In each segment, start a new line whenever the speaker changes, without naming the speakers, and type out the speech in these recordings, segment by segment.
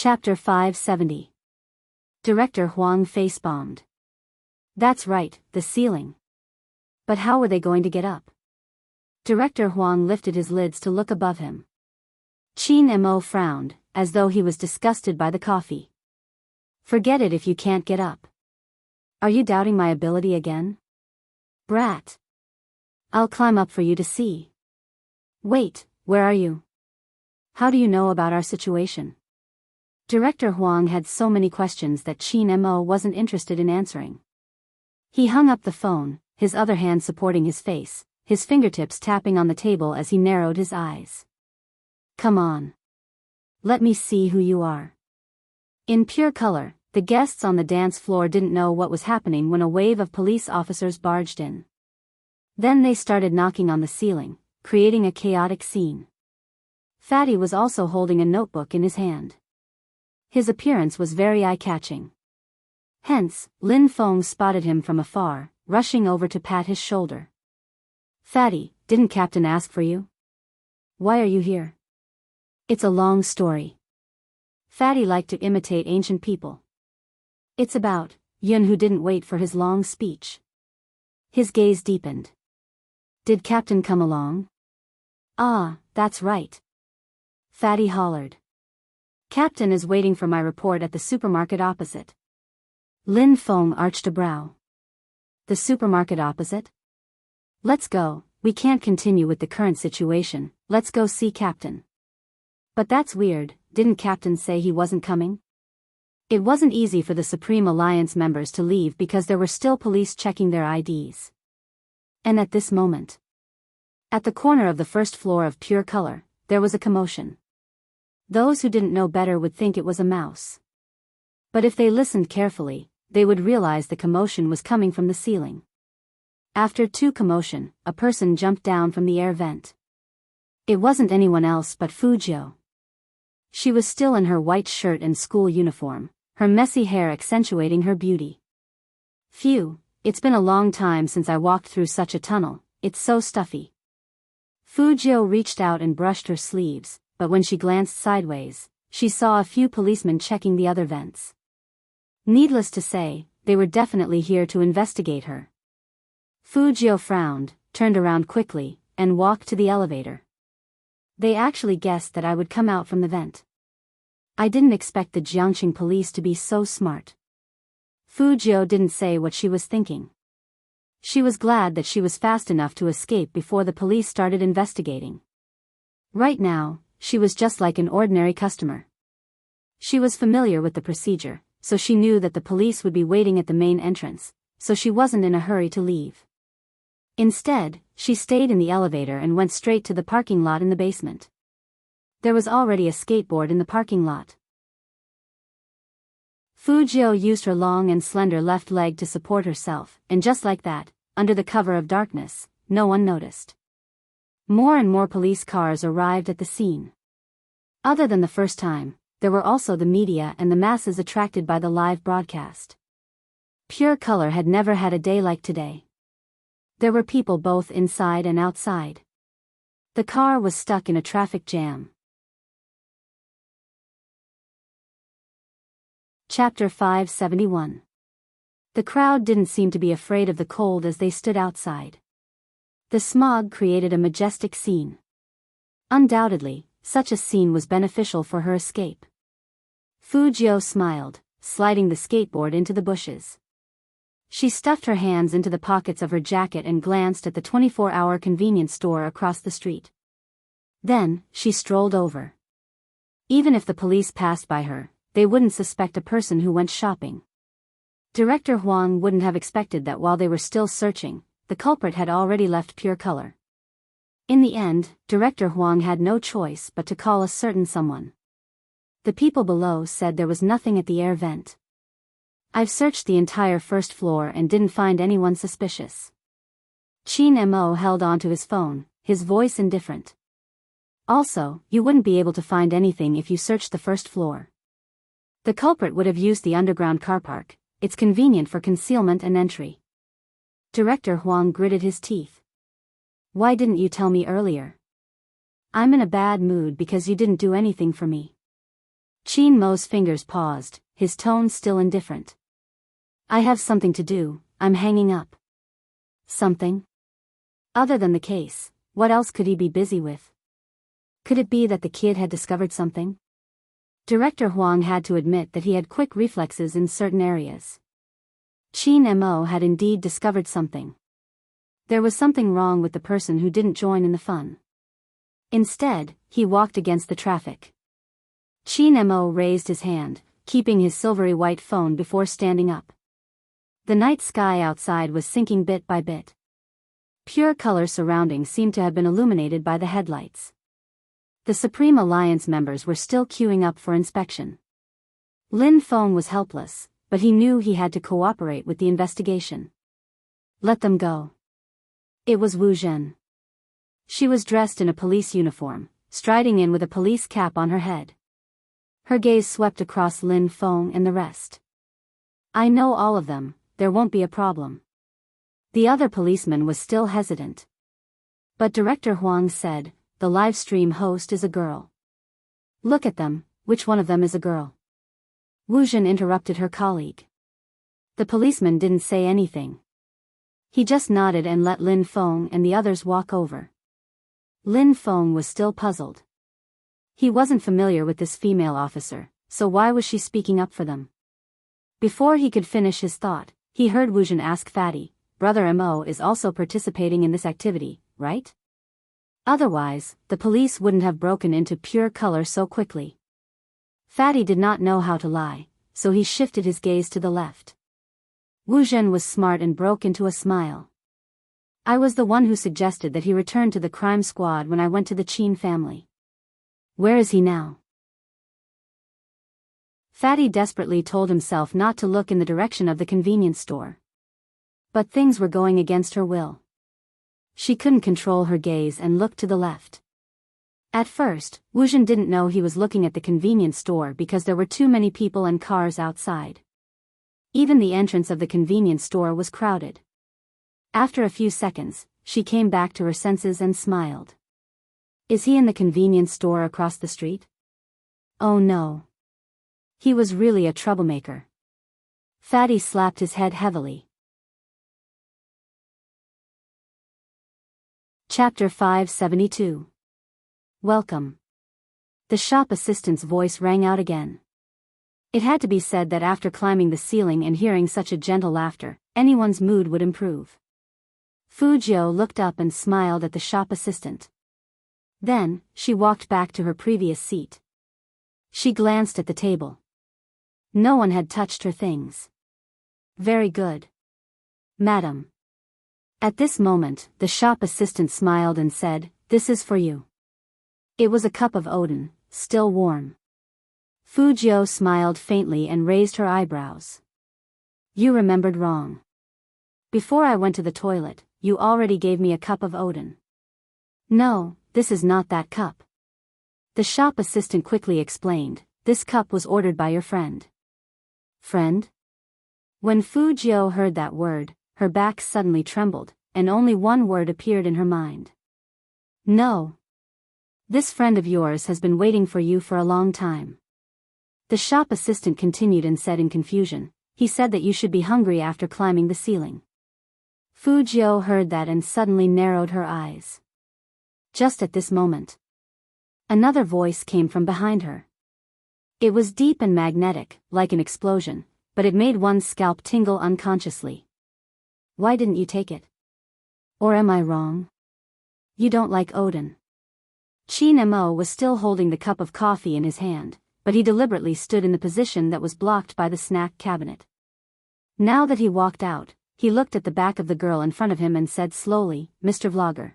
Chapter 570. Director Huang face-bombed. That's right, the ceiling. But how were they going to get up? Director Huang lifted his lids to look above him. Qin Mo frowned, as though he was disgusted by the coffee. Forget it if you can't get up. Are you doubting my ability again? Brat. I'll climb up for you to see. Wait, where are you? How do you know about our situation? Director Huang had so many questions that Qin Mo wasn't interested in answering. He hung up the phone, his other hand supporting his face, his fingertips tapping on the table as he narrowed his eyes. Come on. Let me see who you are. In pure color, the guests on the dance floor didn't know what was happening when a wave of police officers barged in. Then they started knocking on the ceiling, creating a chaotic scene. Fatty was also holding a notebook in his hand. His appearance was very eye-catching. Hence, Lin Feng spotted him from afar, rushing over to pat his shoulder. Fatty, didn't Captain ask for you? Why are you here? It's a long story. Fatty liked to imitate ancient people. It's about Yun, who didn't wait for his long speech. His gaze deepened. Did Captain come along? Ah, that's right. Fatty hollered. Captain is waiting for my report at the supermarket opposite. Lin Feng arched a brow. The supermarket opposite? Let's go, we can't continue with the current situation, let's go see Captain. But that's weird, didn't Captain say he wasn't coming? It wasn't easy for the Supreme Alliance members to leave because there were still police checking their IDs. And at this moment, at the corner of the first floor of Pure Color, there was a commotion. Those who didn't know better would think it was a mouse. But if they listened carefully, they would realize the commotion was coming from the ceiling. After commotion, a person jumped down from the air vent. It wasn't anyone else but Fujio. She was still in her white shirt and school uniform, her messy hair accentuating her beauty. Phew, it's been a long time since I walked through such a tunnel, it's so stuffy. Fujio reached out and brushed her sleeves, but when she glanced sideways, she saw a few policemen checking the other vents. Needless to say, they were definitely here to investigate her. Fujio frowned, turned around quickly, and walked to the elevator. They actually guessed that I would come out from the vent. I didn't expect the Jiangxing police to be so smart. Fujio didn't say what she was thinking. She was glad that she was fast enough to escape before the police started investigating. Right now, she was just like an ordinary customer. She was familiar with the procedure, so she knew that the police would be waiting at the main entrance, so she wasn't in a hurry to leave. Instead, she stayed in the elevator and went straight to the parking lot in the basement. There was already a skateboard in the parking lot. Fujio used her long and slender left leg to support herself, and just like that, under the cover of darkness, no one noticed. More and more police cars arrived at the scene. Other than the first time, there were also the media and the masses attracted by the live broadcast. Pure Color had never had a day like today. There were people both inside and outside. The car was stuck in a traffic jam. Chapter 571. The crowd didn't seem to be afraid of the cold as they stood outside. The smog created a majestic scene. Undoubtedly, such a scene was beneficial for her escape. Fujio smiled, sliding the skateboard into the bushes. She stuffed her hands into the pockets of her jacket and glanced at the 24-hour convenience store across the street. Then, she strolled over. Even if the police passed by her, they wouldn't suspect a person who went shopping. Director Huang wouldn't have expected that while they were still searching, the culprit had already left Pure Color. In the end, Director Huang had no choice but to call a certain someone. The people below said there was nothing at the air vent. I've searched the entire first floor and didn't find anyone suspicious. Qin Mo held onto his phone, his voice indifferent. Also, you wouldn't be able to find anything if you searched the first floor. The culprit would have used the underground car park, it's convenient for concealment and entry. Director Huang gritted his teeth. Why didn't you tell me earlier? I'm in a bad mood because you didn't do anything for me. Chin Mo's fingers paused, his tone still indifferent. I have something to do, I'm hanging up. Something? Other than the case, what else could he be busy with? Could it be that the kid had discovered something? Director Huang had to admit that he had quick reflexes in certain areas. Chin Mo had indeed discovered something. There was something wrong with the person who didn't join in the fun. Instead, he walked against the traffic. Chin Mo raised his hand, keeping his silvery white phone before standing up. The night sky outside was sinking bit by bit. Pure color surroundings seemed to have been illuminated by the headlights. The Supreme Alliance members were still queuing up for inspection. Lin Feng was helpless, but he knew he had to cooperate with the investigation. Let them go. It was Wu Zhen. She was dressed in a police uniform, striding in with a police cap on her head. Her gaze swept across Lin Feng and the rest. I know all of them, there won't be a problem. The other policeman was still hesitant. But Director Huang said, the live stream host is a girl. Look at them, which one of them is a girl? Wu Zhen interrupted her colleague. The policeman didn't say anything. He just nodded and let Lin Feng and the others walk over. Lin Feng was still puzzled. He wasn't familiar with this female officer, so why was she speaking up for them? Before he could finish his thought, he heard Wu Zhen ask Fatty, Brother Mo is also participating in this activity, right? Otherwise, the police wouldn't have broken into pure color so quickly. Fatty did not know how to lie, so he shifted his gaze to the left. Wu Zhen was smart and broke into a smile. I was the one who suggested that he return to the crime squad when I went to the Chin family. Where is he now? Fatty desperately told himself not to look in the direction of the convenience store. But things were going against her will. She couldn't control her gaze and looked to the left. At first, Wu Zhen didn't know he was looking at the convenience store because there were too many people and cars outside. Even the entrance of the convenience store was crowded. After a few seconds, she came back to her senses and smiled. Is he in the convenience store across the street? Oh no. He was really a troublemaker. Fatty slapped his head heavily. Chapter 572. Welcome. The shop assistant's voice rang out again. It had to be said that after climbing the ceiling and hearing such a gentle laughter, anyone's mood would improve. Fu Jiu looked up and smiled at the shop assistant. Then, she walked back to her previous seat. She glanced at the table. No one had touched her things. Very good. Madam. At this moment, the shop assistant smiled and said, this is for you. It was a cup of Odin, still warm. Fu Jiu smiled faintly and raised her eyebrows. You remembered wrong. Before I went to the toilet, you already gave me a cup of Odin. No, this is not that cup. The shop assistant quickly explained, this cup was ordered by your friend. Friend? When Fu Jiu heard that word, her back suddenly trembled, and only one word appeared in her mind. No. This friend of yours has been waiting for you for a long time. The shop assistant continued and said in confusion, he said that you should be hungry after climbing the ceiling. Fu Jiu heard that and suddenly narrowed her eyes. Just at this moment, another voice came from behind her. It was deep and magnetic, like an explosion, but it made one's scalp tingle unconsciously. Why didn't you take it? Or am I wrong? You don't like Odin. Chin Mo was still holding the cup of coffee in his hand, but he deliberately stood in the position that was blocked by the snack cabinet. Now that he walked out, he looked at the back of the girl in front of him and said slowly, Mr. Vlogger.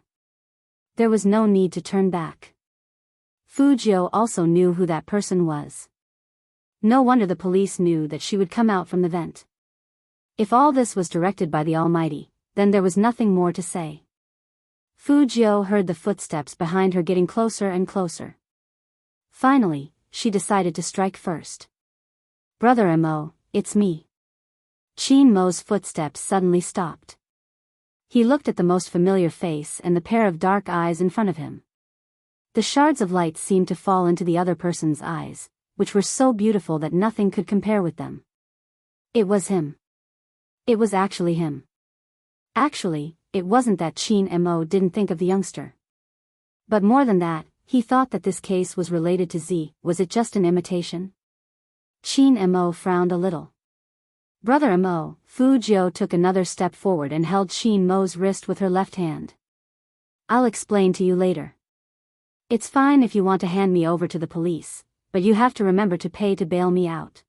There was no need to turn back. Fu Jiu also knew who that person was. No wonder the police knew that she would come out from the vent. If all this was directed by the Almighty, then there was nothing more to say. Fu Jiu heard the footsteps behind her getting closer and closer. Finally, she decided to strike first. Brother Mo, it's me. Chin Mo's footsteps suddenly stopped. He looked at the most familiar face and the pair of dark eyes in front of him. The shards of light seemed to fall into the other person's eyes, which were so beautiful that nothing could compare with them. It was him. It was actually him. Actually, it wasn't that Chin Mo didn't think of the youngster. But more than that, he thought that this case was related to Z. Was it just an imitation? Chin Mo frowned a little. Brother Mo, Fu Jiu took another step forward and held Chin Mo's wrist with her left hand. I'll explain to you later. It's fine if you want to hand me over to the police, but you have to remember to pay to bail me out.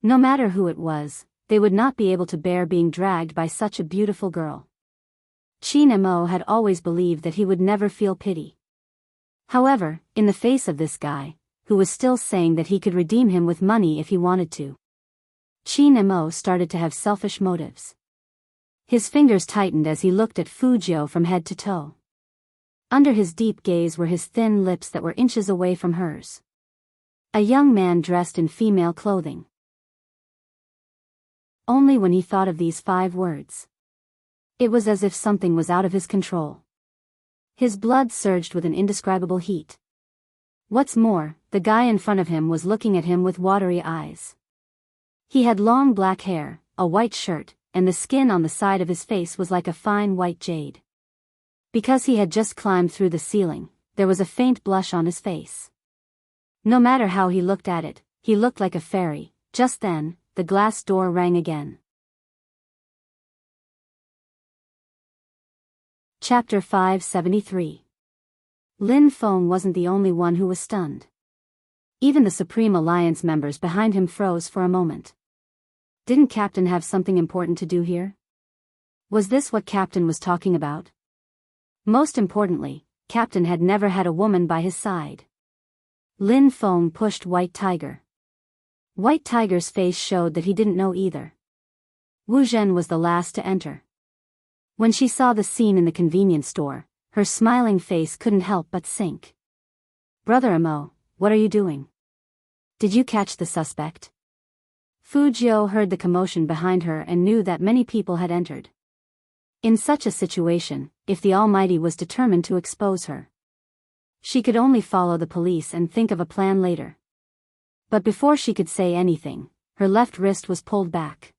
No matter who it was, they would not be able to bear being dragged by such a beautiful girl. Chin Mo had always believed that he would never feel pity. However, in the face of this guy, who was still saying that he could redeem him with money if he wanted to, Chin Mo started to have selfish motives. His fingers tightened as he looked at Fu Jiu from head to toe. Under his deep gaze were his thin lips that were inches away from hers. A young man dressed in female clothing. Only when he thought of these 5 words, it was as if something was out of his control. His blood surged with an indescribable heat. What's more, the guy in front of him was looking at him with watery eyes. He had long black hair, a white shirt, and the skin on the side of his face was like a fine white jade. Because he had just climbed through the ceiling, there was a faint blush on his face. No matter how he looked at it, he looked like a fairy. Just then, the glass door rang again. Chapter 573. Lin Feng wasn't the only one who was stunned. Even the Supreme Alliance members behind him froze for a moment. Didn't Captain have something important to do here? Was this what Captain was talking about? Most importantly, Captain had never had a woman by his side. Lin Feng pushed White Tiger. White Tiger's face showed that he didn't know either. Wu Zhen was the last to enter. When she saw the scene in the convenience store, her smiling face couldn't help but sink. Brother Mo, what are you doing? Did you catch the suspect? Fu Jiu heard the commotion behind her and knew that many people had entered. In such a situation, if the Almighty was determined to expose her, she could only follow the police and think of a plan later. But before she could say anything, her left wrist was pulled back.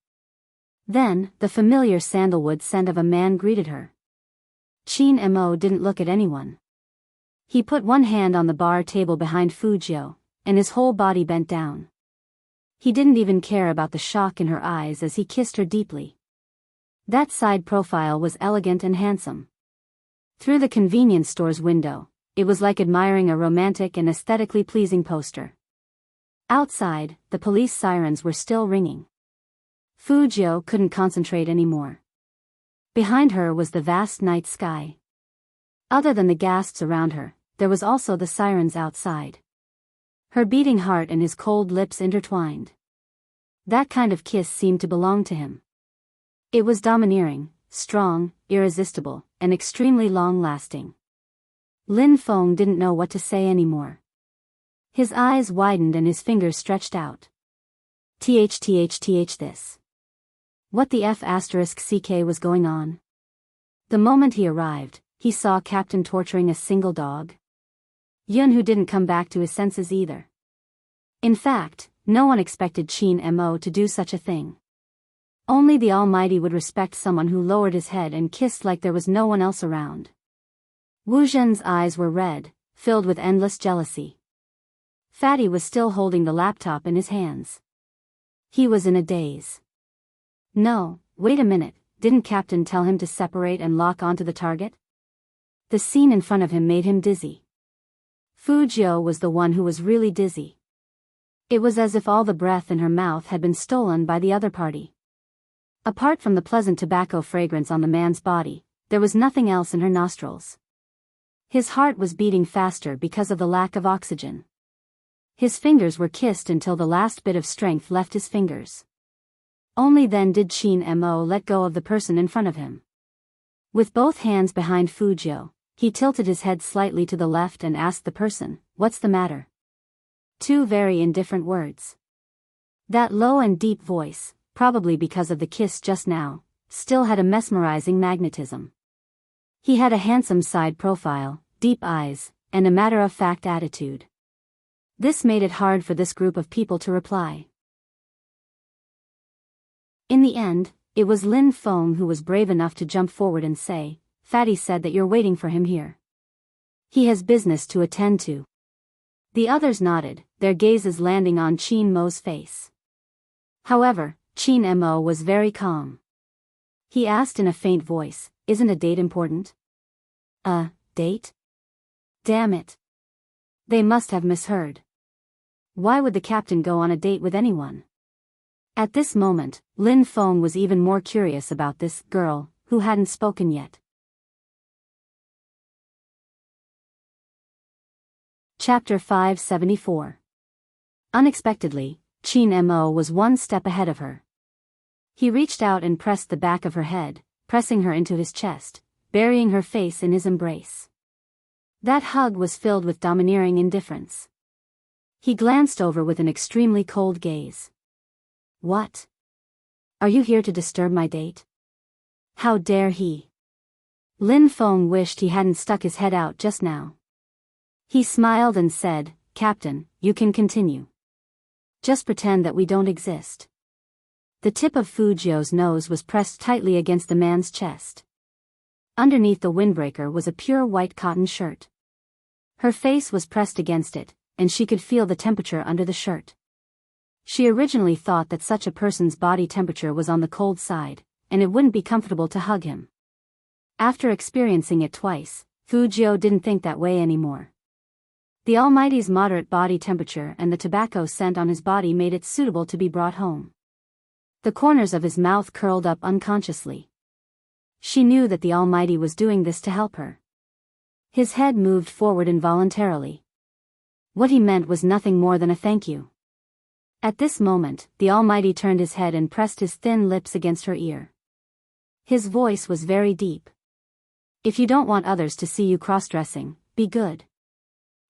Then, the familiar sandalwood scent of a man greeted her. Chin Mo didn't look at anyone. He put one hand on the bar table behind Fu Jiu, and his whole body bent down. He didn't even care about the shock in her eyes as he kissed her deeply. That side profile was elegant and handsome. Through the convenience store's window, it was like admiring a romantic and aesthetically pleasing poster. Outside, the police sirens were still ringing. Fu Jiu couldn't concentrate anymore. Behind her was the vast night sky. Other than the guests around her, there was also the sirens outside. Her beating heart and his cold lips intertwined. That kind of kiss seemed to belong to him. It was domineering, strong, irresistible, and extremely long-lasting. Lin Feng didn't know what to say anymore. His eyes widened and his fingers stretched out. This. What the F***ck was going on? The moment he arrived, he saw Captain torturing a single dog. Yun who didn't come back to his senses either. In fact, no one expected Chin Mo to do such a thing. Only the Almighty would respect someone who lowered his head and kissed like there was no one else around. Wu Zhen's eyes were red, filled with endless jealousy. Fatty was still holding the laptop in his hands. He was in a daze. No, wait a minute, didn't Captain tell him to separate and lock onto the target? The scene in front of him made him dizzy. Fu Jiu was the one who was really dizzy. It was as if all the breath in her mouth had been stolen by the other party. Apart from the pleasant tobacco fragrance on the man's body, there was nothing else in her nostrils. His heart was beating faster because of the lack of oxygen. His fingers were kissed until the last bit of strength left his fingers. Only then did Chin Mo let go of the person in front of him. With both hands behind Fu Jiu, he tilted his head slightly to the left and asked the person, "What's the matter?" Two very indifferent words. That low and deep voice, probably because of the kiss just now, still had a mesmerizing magnetism. He had a handsome side profile, deep eyes, and a matter-of-fact attitude. This made it hard for this group of people to reply. In the end, it was Lin Feng who was brave enough to jump forward and say, "Fatty said that you're waiting for him here. He has business to attend to." The others nodded, their gazes landing on Qin Mo's face. However, Qin Mo was very calm. He asked in a faint voice, "Isn't a date important?" "A date? Damn it. They must have misheard. Why would the captain go on a date with anyone?" At this moment, Lin Feng was even more curious about this girl, who hadn't spoken yet. Chapter 574. Unexpectedly, Qin Mo was one step ahead of her. He reached out and pressed the back of her head, pressing her into his chest, burying her face in his embrace. That hug was filled with domineering indifference. He glanced over with an extremely cold gaze. "What? Are you here to disturb my date? How dare he?" Lin Feng wished he hadn't stuck his head out just now. He smiled and said, "Captain, you can continue. Just pretend that we don't exist." The tip of Fu Jiu's nose was pressed tightly against the man's chest. Underneath the windbreaker was a pure white cotton shirt. Her face was pressed against it, and she could feel the temperature under the shirt. She originally thought that such a person's body temperature was on the cold side, and it wouldn't be comfortable to hug him. After experiencing it twice, Fu Jiu didn't think that way anymore. The Almighty's moderate body temperature and the tobacco scent on his body made it suitable to be brought home. The corners of his mouth curled up unconsciously. She knew that the Almighty was doing this to help her. His head moved forward involuntarily. What he meant was nothing more than a thank you. At this moment, the Almighty turned his head and pressed his thin lips against her ear. His voice was very deep. "If you don't want others to see you cross-dressing, be good."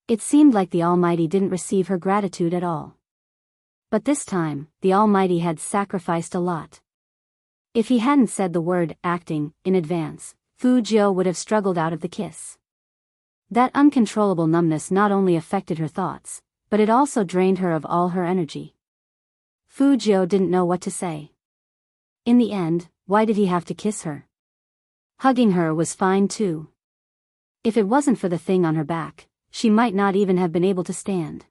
It seemed like the Almighty didn't receive her gratitude at all. But this time, the Almighty had sacrificed a lot. If he hadn't said the word "acting" in advance, Fu Jiu would have struggled out of the kiss. That uncontrollable numbness not only affected her thoughts, but it also drained her of all her energy. Fu Jiu didn't know what to say. In the end, why did he have to kiss her? Hugging her was fine too. If it wasn't for the thing on her back, she might not even have been able to stand.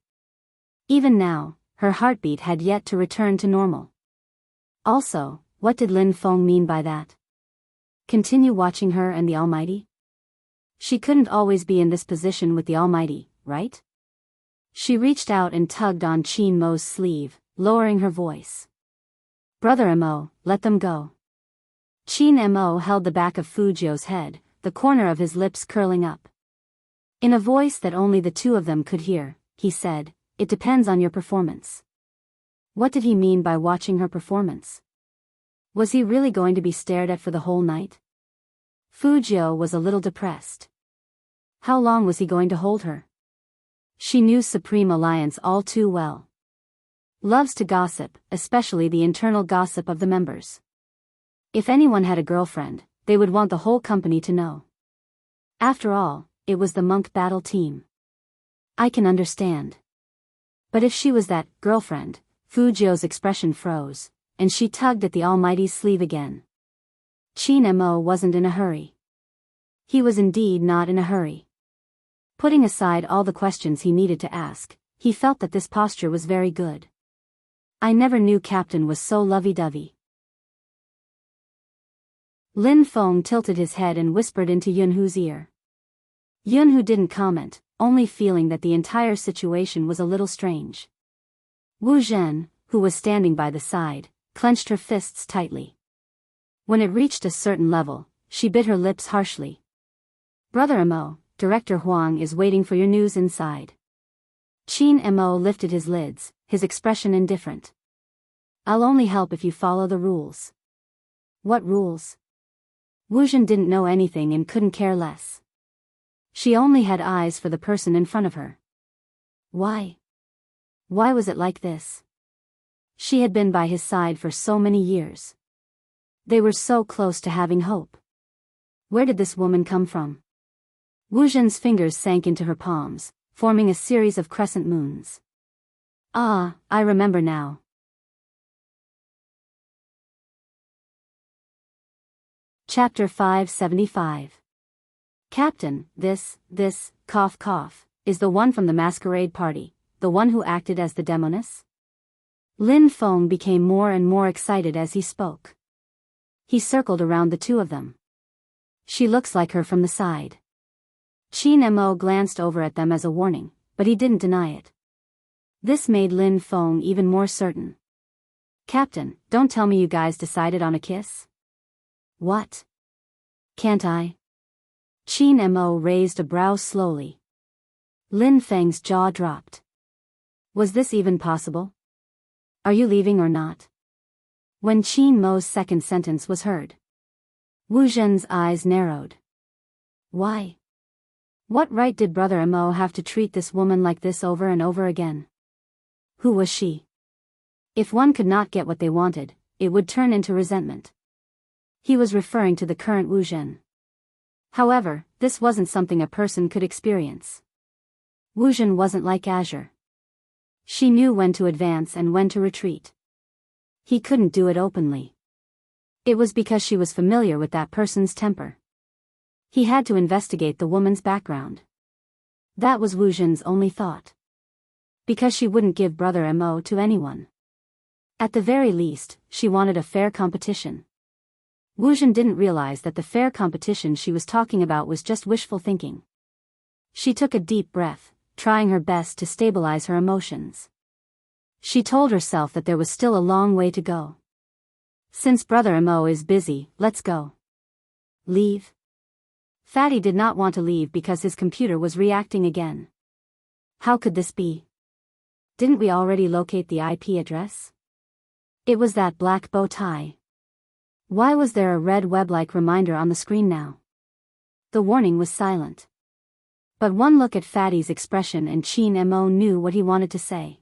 Even now, her heartbeat had yet to return to normal. Also, what did Lin Feng mean by that? Continue watching her and the Almighty? She couldn't always be in this position with the Almighty, right? She reached out and tugged on Qin Mo's sleeve, lowering her voice. "Brother Mo, let them go." Qin Mo held the back of Fu Jiu's head, the corner of his lips curling up. In a voice that only the two of them could hear, he said, "It depends on your performance." What did he mean by watching her performance? Was he really going to be stared at for the whole night? Fu Jiu was a little depressed. How long was he going to hold her? She knew Supreme Alliance all too well. Loves to gossip, especially the internal gossip of the members. If anyone had a girlfriend, they would want the whole company to know. After all, it was the monk battle team. I can understand. But if she was that girlfriend, Fu Jiu's expression froze, and she tugged at the Almighty's sleeve again. Qin Mo wasn't in a hurry. He was indeed not in a hurry. Putting aside all the questions he needed to ask, he felt that this posture was very good. I never knew Captain was so lovey-dovey. Lin Feng tilted his head and whispered into Yunhu's ear. Yunhu didn't comment, only feeling that the entire situation was a little strange. Wu Zhen, who was standing by the side, clenched her fists tightly. When it reached a certain level, she bit her lips harshly. "Brother Mo, Director Huang is waiting for your news inside." Qin Mo lifted his lids, his expression indifferent. "I'll only help if you follow the rules." "What rules?" Wu Zhen didn't know anything and couldn't care less. She only had eyes for the person in front of her. Why? Why was it like this? She had been by his side for so many years. They were so close to having hope. Where did this woman come from? Wu Zhen's fingers sank into her palms, forming a series of crescent moons. Ah, I remember now. Chapter 575. Captain, this, cough cough, is the one from the masquerade party, the one who acted as the demoness? Lin Feng became more and more excited as he spoke. He circled around the two of them. She looks like her from the side. Qin Mo glanced over at them as a warning, but he didn't deny it. This made Lin Feng even more certain. Captain, don't tell me you guys decided on a kiss? What? Can't I? Qin Mo raised a brow slowly. Lin Feng's jaw dropped. Was this even possible? Are you leaving or not? When Qin Mo's second sentence was heard, Wu Zhen's eyes narrowed. Why? What right did Brother Mo have to treat this woman like this over and over again? Who was she? If one could not get what they wanted, it would turn into resentment. He was referring to the current Wu Zhen. However, this wasn't something a person could experience. Wu Zhen wasn't like Azure. She knew when to advance and when to retreat. He couldn't do it openly. It was because she was familiar with that person's temper. He had to investigate the woman's background. That was Wu Zhen's only thought. Because she wouldn't give Brother Mo to anyone. At the very least, she wanted a fair competition. Wu Zhen didn't realize that the fair competition she was talking about was just wishful thinking. She took a deep breath, trying her best to stabilize her emotions. She told herself that there was still a long way to go. Since Brother Mo is busy, let's go. Leave? Fatty did not want to leave because his computer was reacting again. How could this be? Didn't we already locate the IP address? It was that black bow tie. Why was there a red web-like reminder on the screen now? The warning was silent. But one look at Fatty's expression and Qin Mo knew what he wanted to say.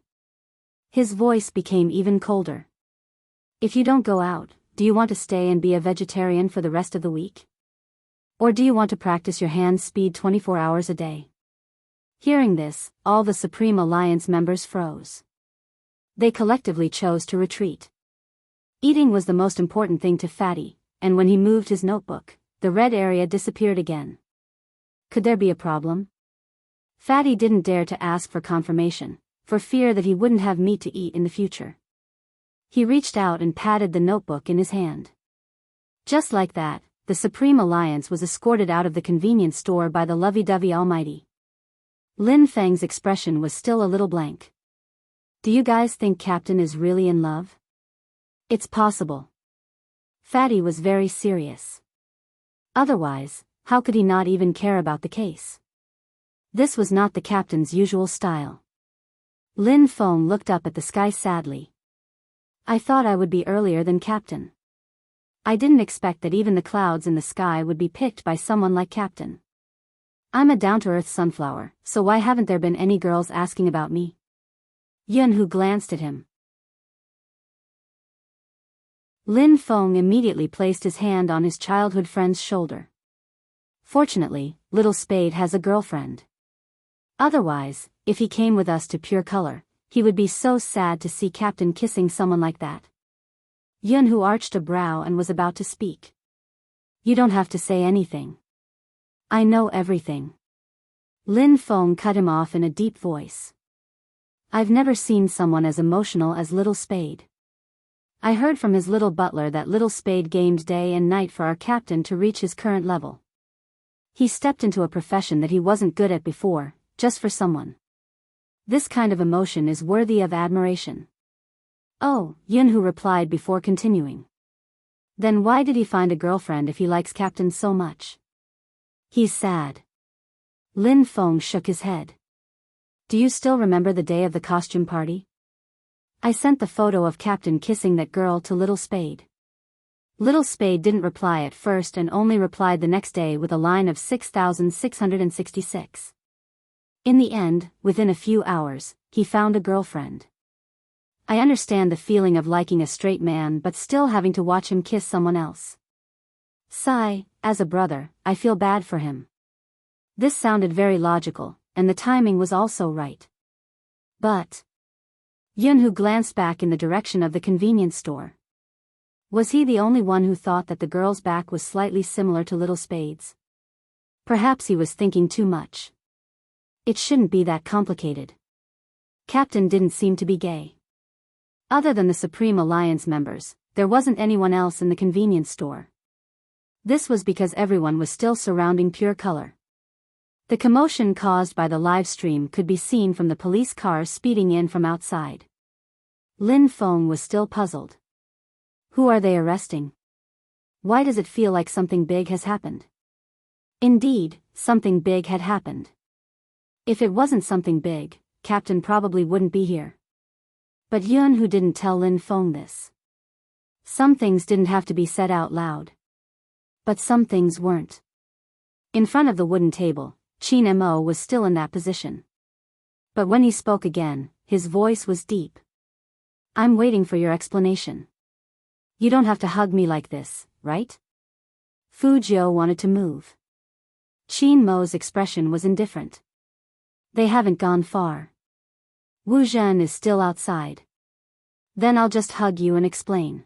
His voice became even colder. If you don't go out, do you want to stay and be a vegetarian for the rest of the week? Or do you want to practice your hand speed 24 hours a day? Hearing this, all the Supreme Alliance members froze. They collectively chose to retreat. Eating was the most important thing to Fatty, and when he moved his notebook, the red area disappeared again. Could there be a problem? Fatty didn't dare to ask for confirmation, for fear that he wouldn't have meat to eat in the future. He reached out and patted the notebook in his hand. Just like that, the Supreme Alliance was escorted out of the convenience store by the lovey-dovey Almighty. Lin Feng's expression was still a little blank. Do you guys think Captain is really in love? It's possible. Fatty was very serious. Otherwise, how could he not even care about the case? This was not the captain's usual style. Lin Feng looked up at the sky sadly. I thought I would be earlier than Captain. I didn't expect that even the clouds in the sky would be picked by someone like Captain. I'm a down-to-earth sunflower, so why haven't there been any girls asking about me? Yunhu glanced at him. Lin Feng immediately placed his hand on his childhood friend's shoulder. Fortunately, Little Spade has a girlfriend. Otherwise, if he came with us to Pure Color, he would be so sad to see Captain kissing someone like that. Yunhu arched a brow and was about to speak. You don't have to say anything. I know everything. Lin Feng cut him off in a deep voice. I've never seen someone as emotional as Little Spade. I heard from his little butler that Little Spade gamed day and night for our captain to reach his current level. He stepped into a profession that he wasn't good at before, just for someone. This kind of emotion is worthy of admiration. Oh, Yunhu replied before continuing. Then why did he find a girlfriend if he likes Captain so much? He's sad. Lin Feng shook his head. Do you still remember the day of the costume party? I sent the photo of Captain kissing that girl to Little Spade. Little Spade didn't reply at first and only replied the next day with a line of 6,666. In the end, within a few hours, he found a girlfriend. I understand the feeling of liking a straight man but still having to watch him kiss someone else. Sigh, as a brother, I feel bad for him. This sounded very logical, and the timing was also right. But Yunhu glanced back in the direction of the convenience store. Was he the only one who thought that the girl's back was slightly similar to Little Spade's? Perhaps he was thinking too much. It shouldn't be that complicated. Captain didn't seem to be gay. Other than the Supreme Alliance members, there wasn't anyone else in the convenience store. This was because everyone was still surrounding Pure Color. The commotion caused by the live stream could be seen from the police cars speeding in from outside. Lin Feng was still puzzled. Who are they arresting? Why does it feel like something big has happened? Indeed, something big had happened. If it wasn't something big, Captain probably wouldn't be here. But Yunhu didn't tell Lin Feng this. Some things didn't have to be said out loud. But some things weren't. In front of the wooden table, Qin Mo was still in that position. But when he spoke again, his voice was deep. I'm waiting for your explanation. You don't have to hug me like this, right? Fu Jiu wanted to move. Qin Mo's expression was indifferent. They haven't gone far. Wu Zhen is still outside. Then I'll just hug you and explain.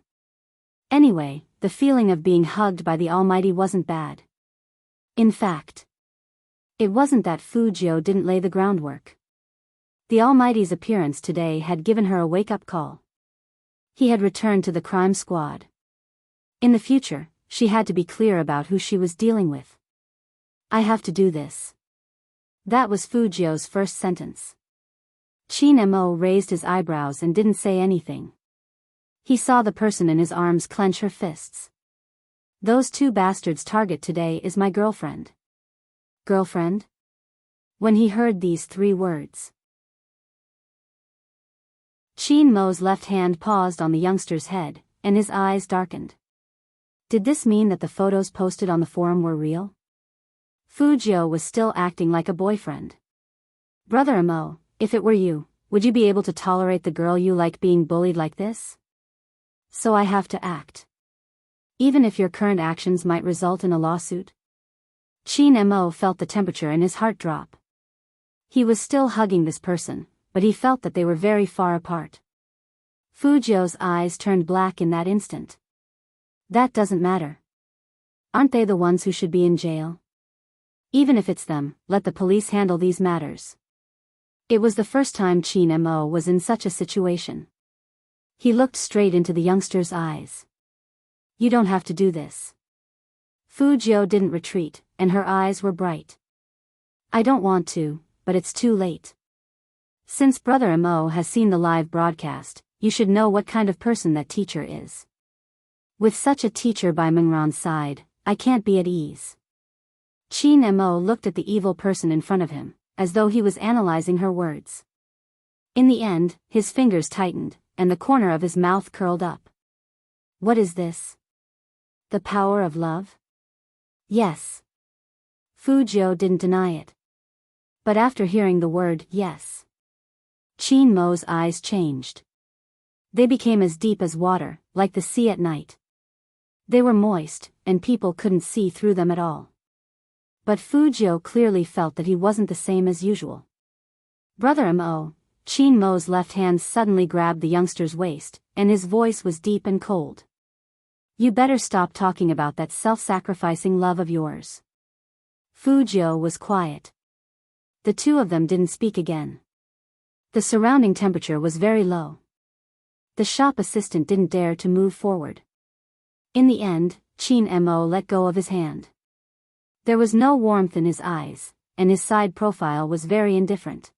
Anyway, the feeling of being hugged by the Almighty wasn't bad. In fact, it wasn't that Fu Jiu didn't lay the groundwork. The Almighty's appearance today had given her a wake-up call. He had returned to the crime squad. In the future, she had to be clear about who she was dealing with. I have to do this. That was Fu Jiu's first sentence. Qin Mo raised his eyebrows and didn't say anything. He saw the person in his arms clench her fists. Those two bastards' target today is my girlfriend. Girlfriend? When he heard these 3 words, Qin Mo's left hand paused on the youngster's head, and his eyes darkened. Did this mean that the photos posted on the forum were real? Fu Jiu was still acting like a boyfriend. Brother Mo, if it were you, would you be able to tolerate the girl you like being bullied like this? So I have to act. Even if your current actions might result in a lawsuit? Qin Mo felt the temperature in his heart drop. He was still hugging this person, but he felt that they were very far apart. Fu Jiu's eyes turned black in that instant. That doesn't matter. Aren't they the ones who should be in jail? Even if it's them, let the police handle these matters. It was the first time Qin Mo was in such a situation. He looked straight into the youngster's eyes. You don't have to do this. Fu Jiu didn't retreat, and her eyes were bright. I don't want to, but it's too late. Since Brother Mo has seen the live broadcast, you should know what kind of person that teacher is. With such a teacher by Mengran's side, I can't be at ease. Qin Mo looked at the evil person in front of him, as though he was analyzing her words. In the end, his fingers tightened, and the corner of his mouth curled up. What is this? The power of love? Yes. Fu Jiu didn't deny it. But after hearing the word yes, Qin Mo's eyes changed. They became as deep as water, like the sea at night. They were moist, and people couldn't see through them at all. But Fu Jiu clearly felt that he wasn't the same as usual. Brother Mo, Qin Mo's left hand suddenly grabbed the youngster's waist, and his voice was deep and cold. You better stop talking about that self-sacrificing love of yours. Fu Jiu was quiet. The two of them didn't speak again. The surrounding temperature was very low. The shop assistant didn't dare to move forward. In the end, Qin Mo let go of his hand. There was no warmth in his eyes, and his side profile was very indifferent.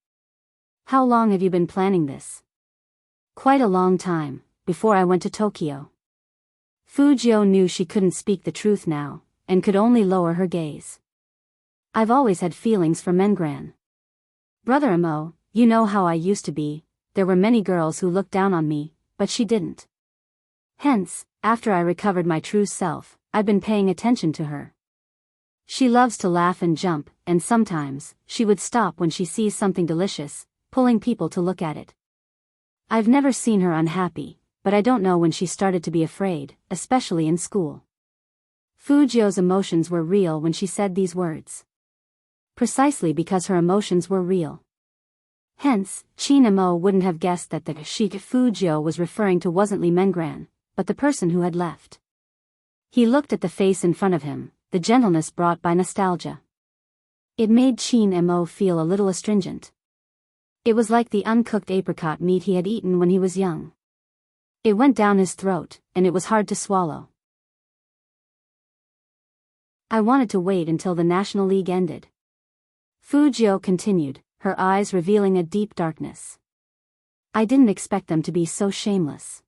How long have you been planning this? Quite a long time, before I went to Tokyo. Fu Jiu knew she couldn't speak the truth now, and could only lower her gaze. I've always had feelings for Mengran. Brother Mo, you know how I used to be, there were many girls who looked down on me, but she didn't. Hence, after I recovered my true self, I've been paying attention to her. She loves to laugh and jump, and sometimes, she would stop when she sees something delicious, pulling people to look at it. I've never seen her unhappy, but I don't know when she started to be afraid, especially in school. Fu Jiu's emotions were real when she said these words. Precisely because her emotions were real. Hence, Qin Mo wouldn't have guessed that the she Fujio was referring to wasn't Li Mengran, but the person who had left. He looked at the face in front of him, the gentleness brought by nostalgia. It made Qin Mo feel a little astringent. It was like the uncooked apricot meat he had eaten when he was young. It went down his throat, and it was hard to swallow. I wanted to wait until the National League ended. Fujio continued, her eyes revealing a deep darkness. I didn't expect them to be so shameless.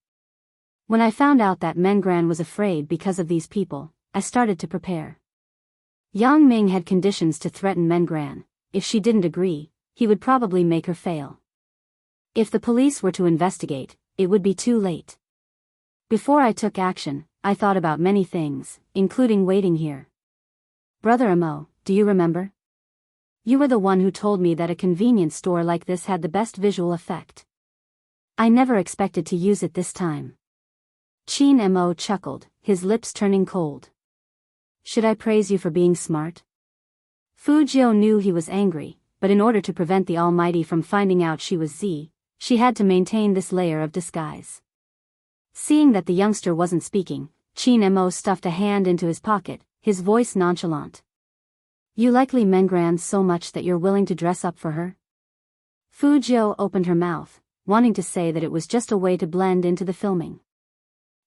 When I found out that Mengran was afraid because of these people, I started to prepare. Yang Ming had conditions to threaten Mengran. If she didn't agree, he would probably make her fail. If the police were to investigate, it would be too late. Before I took action, I thought about many things, including waiting here. Brother Amo, do you remember? You were the one who told me that a convenience store like this had the best visual effect. I never expected to use it this time. Qin Mo chuckled, his lips turning cold. Should I praise you for being smart? Fujio knew he was angry, but in order to prevent the Almighty from finding out she was Z, she had to maintain this layer of disguise. Seeing that the youngster wasn't speaking, Qin Mo stuffed a hand into his pocket, his voice nonchalant. You like Li Mengran so much that you're willing to dress up for her? Fujio opened her mouth, wanting to say that it was just a way to blend into the filming.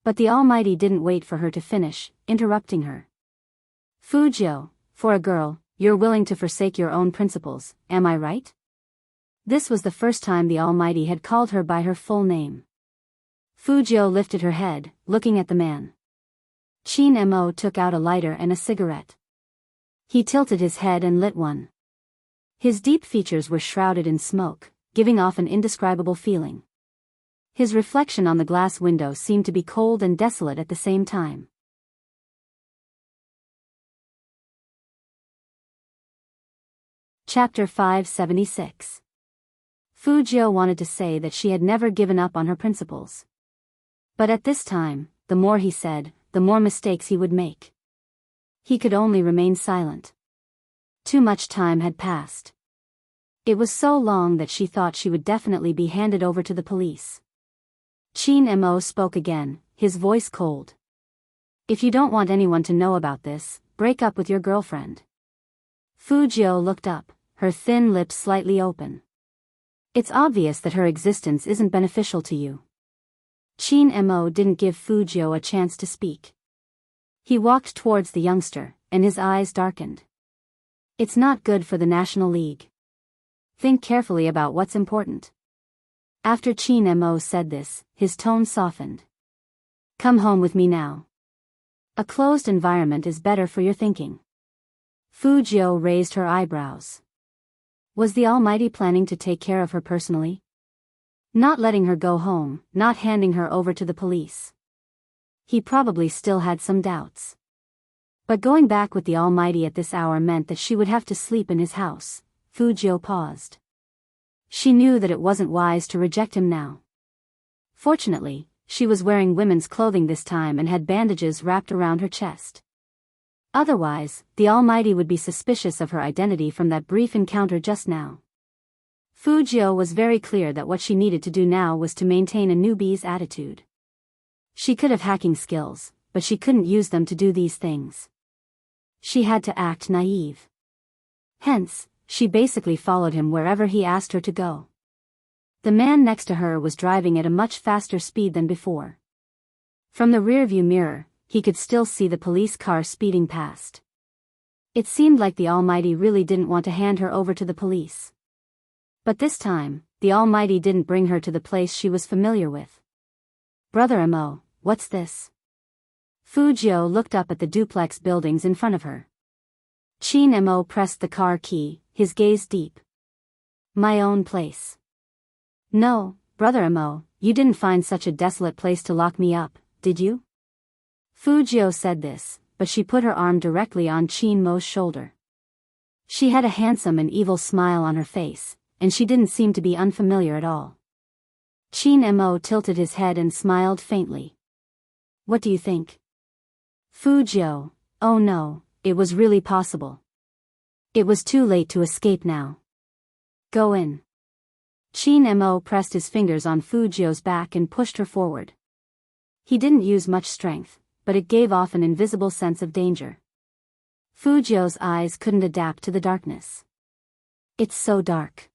But the Almighty didn't wait for her to finish, interrupting her. Fujio, for a girl, you're willing to forsake your own principles, am I right? This was the first time the Almighty had called her by her full name. Fujio lifted her head, looking at the man. Qin Mo took out a lighter and a cigarette. He tilted his head and lit one. His deep features were shrouded in smoke, giving off an indescribable feeling. His reflection on the glass window seemed to be cold and desolate at the same time. Chapter 576. Fujio wanted to say that she had never given up on her principles. But at this time, the more he said, the more mistakes he would make. He could only remain silent. Too much time had passed. It was so long that she thought she would definitely be handed over to the police. Qin Mo spoke again, his voice cold. If you don't want anyone to know about this, break up with your girlfriend. Fujio looked up, her thin lips slightly open. It's obvious that her existence isn't beneficial to you. Qin Mo didn't give Fujio a chance to speak. He walked towards the youngster, and his eyes darkened. It's not good for the National League. Think carefully about what's important. After Qin Mo said this, his tone softened. Come home with me now. A closed environment is better for your thinking. Fujio raised her eyebrows. Was the Almighty planning to take care of her personally? Not letting her go home, not handing her over to the police. He probably still had some doubts. But going back with the Almighty at this hour meant that she would have to sleep in his house. Fujio paused. She knew that it wasn't wise to reject him now. Fortunately, she was wearing women's clothing this time and had bandages wrapped around her chest. Otherwise, the Almighty would be suspicious of her identity from that brief encounter just now. Fujio was very clear that what she needed to do now was to maintain a newbie's attitude. She could have hacking skills, but she couldn't use them to do these things. She had to act naive. Hence, she basically followed him wherever he asked her to go. The man next to her was driving at a much faster speed than before. From the rearview mirror, he could still see the police car speeding past. It seemed like the Almighty really didn't want to hand her over to the police. But this time, the Almighty didn't bring her to the place she was familiar with. Brother Amo, what's this? Fujio looked up at the duplex buildings in front of her. Qin Mo pressed the car key, his gaze deep. My own place. No, Brother Amo, you didn't find such a desolate place to lock me up, did you? Fujio said this, but she put her arm directly on Qin Mo's shoulder. She had a handsome and evil smile on her face, and she didn't seem to be unfamiliar at all. Qin Mo tilted his head and smiled faintly. What do you think? Fujio, oh no, it was really possible. It was too late to escape now. Go in. Qin Mo pressed his fingers on Fu Jiu's back and pushed her forward. He didn't use much strength, but it gave off an invisible sense of danger. Fu Jiu's eyes couldn't adapt to the darkness. It's so dark.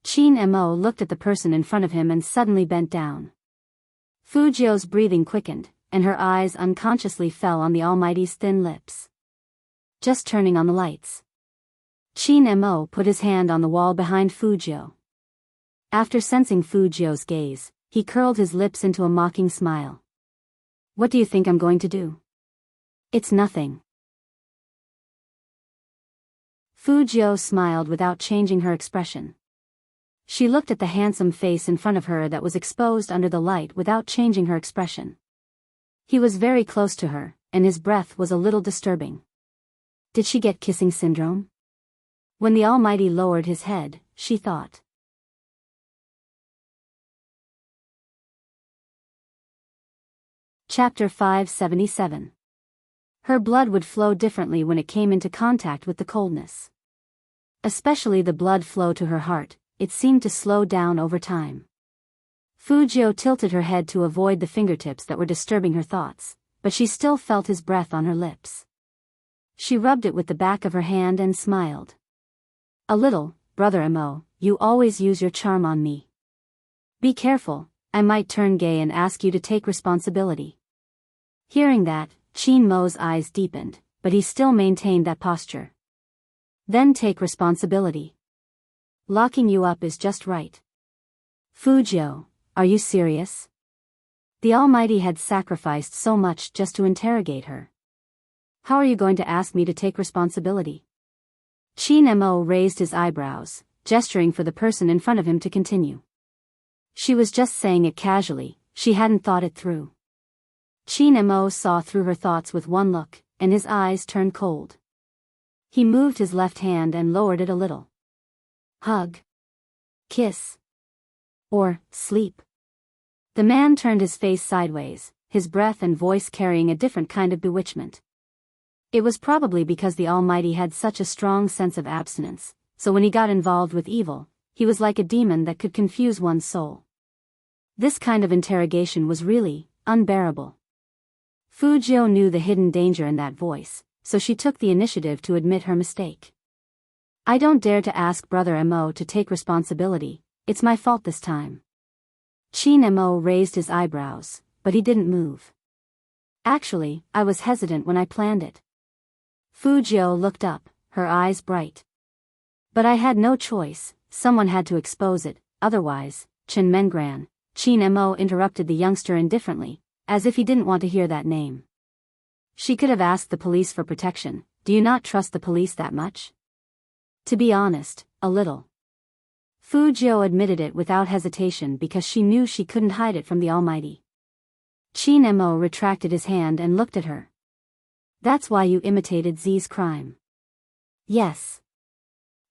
Qin Mo looked at the person in front of him and suddenly bent down. Fu Jiu's breathing quickened, and her eyes unconsciously fell on the Almighty's thin lips. Just turning on the lights. Qin Mo put his hand on the wall behind Fu Jiu. After sensing Fu Jiu's gaze, he curled his lips into a mocking smile. What do you think I'm going to do? It's nothing. Fu Jiu smiled without changing her expression. She looked at the handsome face in front of her that was exposed under the light without changing her expression. He was very close to her, and his breath was a little disturbing. Did she get kissing syndrome? When the Almighty lowered his head, she thought. Chapter 577. Her blood would flow differently when it came into contact with the coldness. Especially the blood flow to her heart, it seemed to slow down over time. Fu Jiu tilted her head to avoid the fingertips that were disturbing her thoughts, but she still felt his breath on her lips. She rubbed it with the back of her hand and smiled. A little, Brother Mo, you always use your charm on me. Be careful, I might turn gay and ask you to take responsibility. Hearing that, Qin Mo's eyes deepened, but he still maintained that posture. Then take responsibility. Locking you up is just right. Fu Jiu, are you serious? The Almighty had sacrificed so much just to interrogate her. How are you going to ask me to take responsibility? Qin Mo raised his eyebrows, gesturing for the person in front of him to continue. She was just saying it casually, she hadn't thought it through. Qin Mo saw through her thoughts with one look, and his eyes turned cold. He moved his left hand and lowered it a little. Hug. Kiss. Or, sleep. The man turned his face sideways, his breath and voice carrying a different kind of bewitchment. It was probably because the Almighty had such a strong sense of abstinence, so when he got involved with evil, he was like a demon that could confuse one's soul. This kind of interrogation was really unbearable. Fu Jiu knew the hidden danger in that voice, so she took the initiative to admit her mistake. I don't dare to ask Brother Mo to take responsibility, it's my fault this time. Qin Mo raised his eyebrows, but he didn't move. Actually, I was hesitant when I planned it. Fu Jiu looked up, her eyes bright. But I had no choice, someone had to expose it, otherwise, Chen Mengran. Qin Mo interrupted the youngster indifferently, as if he didn't want to hear that name. She could have asked the police for protection. Do you not trust the police that much? To be honest, a little. Fu Jiu admitted it without hesitation because she knew she couldn't hide it from the Almighty. Qin Mo retracted his hand and looked at her. That's why you imitated Zi's crime. Yes.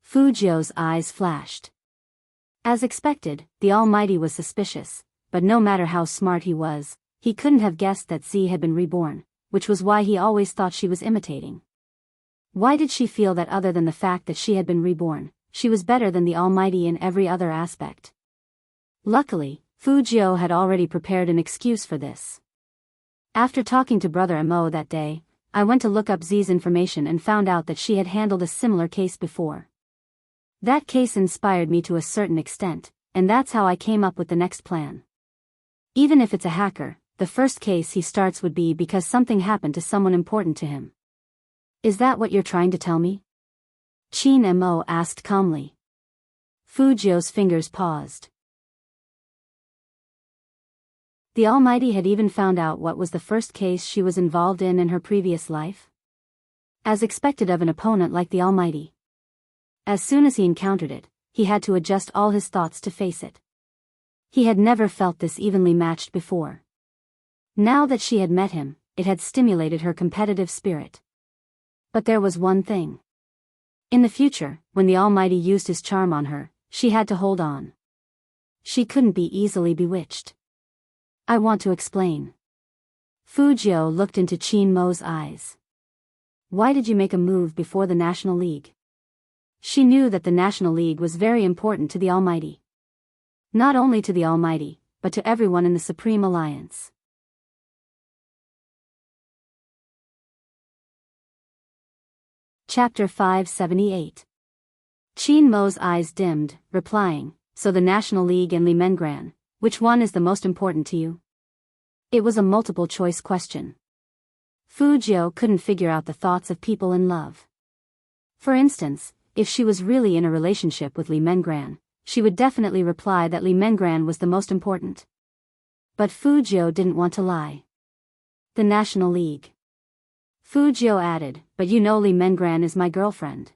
Fu Jiu's eyes flashed. As expected, the Almighty was suspicious, but no matter how smart he was, he couldn't have guessed that Z had been reborn, which was why he always thought she was imitating. Why did she feel that other than the fact that she had been reborn, she was better than the Almighty in every other aspect? Luckily, Fu Jiu had already prepared an excuse for this. After talking to Brother Mo that day, I went to look up Zi's information and found out that she had handled a similar case before. That case inspired me to a certain extent, and that's how I came up with the next plan. Even if it's a hacker, the first case he starts would be because something happened to someone important to him. Is that what you're trying to tell me? Qin Mo asked calmly. Fu Jiu's fingers paused. The Almighty had even found out what was the first case she was involved in her previous life? As expected of an opponent like the Almighty. As soon as he encountered it, he had to adjust all his thoughts to face it. He had never felt this evenly matched before. Now that she had met him, it had stimulated her competitive spirit. But there was one thing. In the future, when the Almighty used his charm on her, she had to hold on. She couldn't be easily bewitched. I want to explain. Fu Jiu looked into Qin Mo's eyes. Why did you make a move before the National League? She knew that the National League was very important to the Almighty. Not only to the Almighty, but to everyone in the Supreme Alliance. Chapter 578. Qin Mo's eyes dimmed, replying, "So the National League and Li Mengran, which one is the most important to you?" It was a multiple-choice question. Fu Jiu couldn't figure out the thoughts of people in love. For instance, if she was really in a relationship with Li Mengran, she would definitely reply that Li Mengran was the most important. But Fu Jiu didn't want to lie. The National League. Fu Jiu added, "But you know Li Mengran is my girlfriend."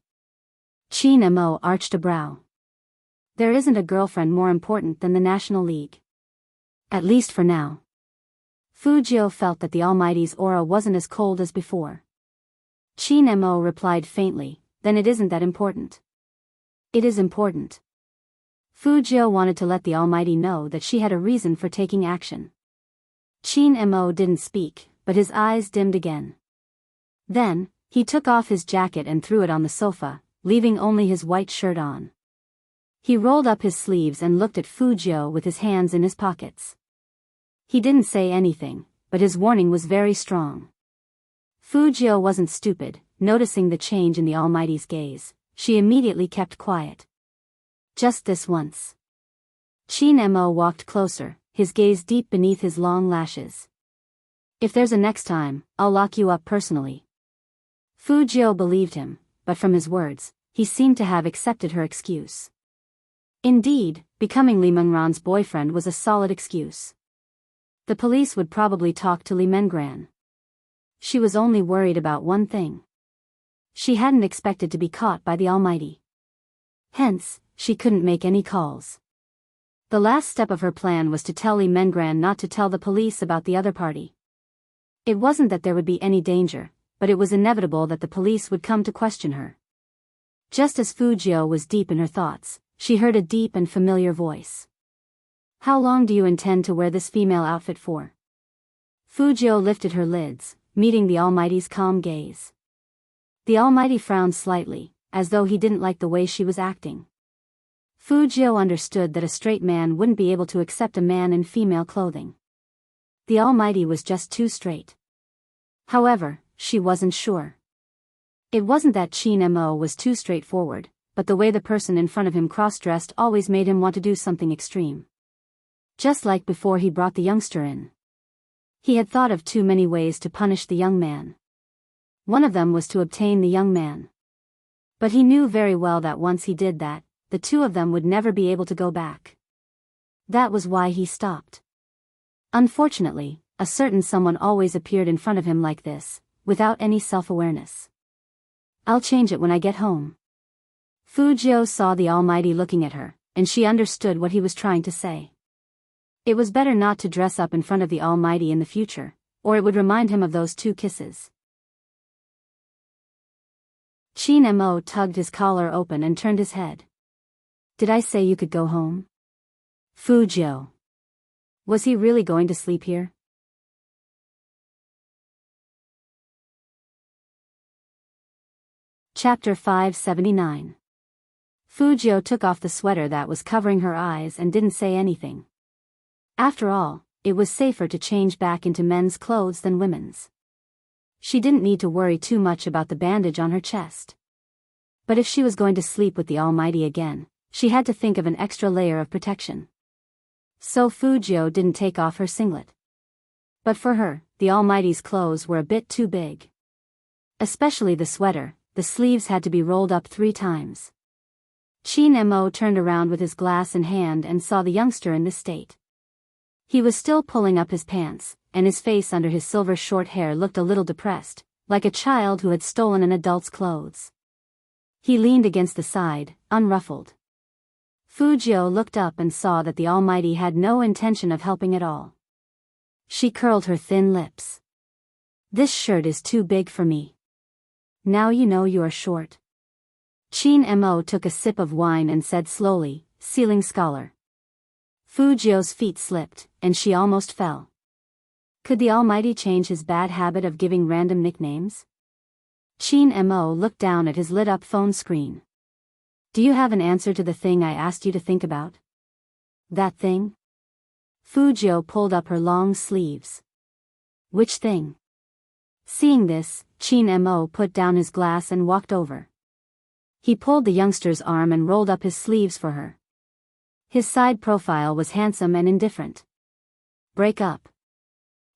Qin Mo arched a brow. There isn't a girlfriend more important than the National League. At least for now. Fu Jiu felt that the Almighty's aura wasn't as cold as before. Qin Mo replied faintly, "Then it isn't that important." "It is important." Fu Jiu wanted to let the Almighty know that she had a reason for taking action. Qin Mo didn't speak, but his eyes dimmed again. Then, he took off his jacket and threw it on the sofa, leaving only his white shirt on. He rolled up his sleeves and looked at Fu Jiu with his hands in his pockets. He didn't say anything, but his warning was very strong. Fu Jiu wasn't stupid. Noticing the change in the Almighty's gaze, she immediately kept quiet. Just this once. Qin Mo walked closer, his gaze deep beneath his long lashes. "If there's a next time, I'll lock you up personally." Fu Jiu believed him, but from his words, he seemed to have accepted her excuse. Indeed, becoming Li Mengran's boyfriend was a solid excuse. The police would probably talk to Li Mengran. She was only worried about one thing. She hadn't expected to be caught by the Almighty. Hence, she couldn't make any calls. The last step of her plan was to tell Li Mengran not to tell the police about the other party. It wasn't that there would be any danger, but it was inevitable that the police would come to question her. Just as Fu Jiu was deep in her thoughts, she heard a deep and familiar voice. "How long do you intend to wear this female outfit for?" Fu Jiu lifted her lids, meeting the Almighty's calm gaze. The Almighty frowned slightly, as though he didn't like the way she was acting. Fu Jiu understood that a straight man wouldn't be able to accept a man in female clothing. The Almighty was just too straight. However, she wasn't sure. It wasn't that Qin Mo was too straightforward, but the way the person in front of him cross-dressed always made him want to do something extreme. Just like before he brought the youngster in. He had thought of too many ways to punish the young man. One of them was to obtain the young man. But he knew very well that once he did that, the two of them would never be able to go back. That was why he stopped. Unfortunately, a certain someone always appeared in front of him like this, without any self-awareness. "I'll change it when I get home." Fu Jiu saw the Almighty looking at her, and she understood what he was trying to say. It was better not to dress up in front of the Almighty in the future, or it would remind him of those 2 kisses. Qin Mo tugged his collar open and turned his head. "Did I say you could go home?" Fu Jiu. Was he really going to sleep here? Chapter 579. Fu Jiu took off the sweater that was covering her eyes and didn't say anything. After all, it was safer to change back into men's clothes than women's. She didn't need to worry too much about the bandage on her chest. But if she was going to sleep with the Almighty again, she had to think of an extra layer of protection. So Fu Jiu didn't take off her singlet. But for her, the Almighty's clothes were a bit too big. Especially the sweater, the sleeves had to be rolled up 3 times. Qin Mo turned around with his glass in hand and saw the youngster in this state. He was still pulling up his pants, and his face under his silver short hair looked a little depressed, like a child who had stolen an adult's clothes. He leaned against the side, unruffled. Fu Jiu looked up and saw that the Almighty had no intention of helping at all. She curled her thin lips. "This shirt is too big for me. Now you know you are short." Qin Mo took a sip of wine and said slowly, "Ceiling scholar." Fu Jiu's feet slipped, and she almost fell. Could the Almighty change his bad habit of giving random nicknames? Qin Mo looked down at his lit-up phone screen. "Do you have an answer to the thing I asked you to think about?" That thing? Fujio pulled up her long sleeves. Which thing? Seeing this, Chin Mo put down his glass and walked over. He pulled the youngster's arm and rolled up his sleeves for her. His side profile was handsome and indifferent. Break up.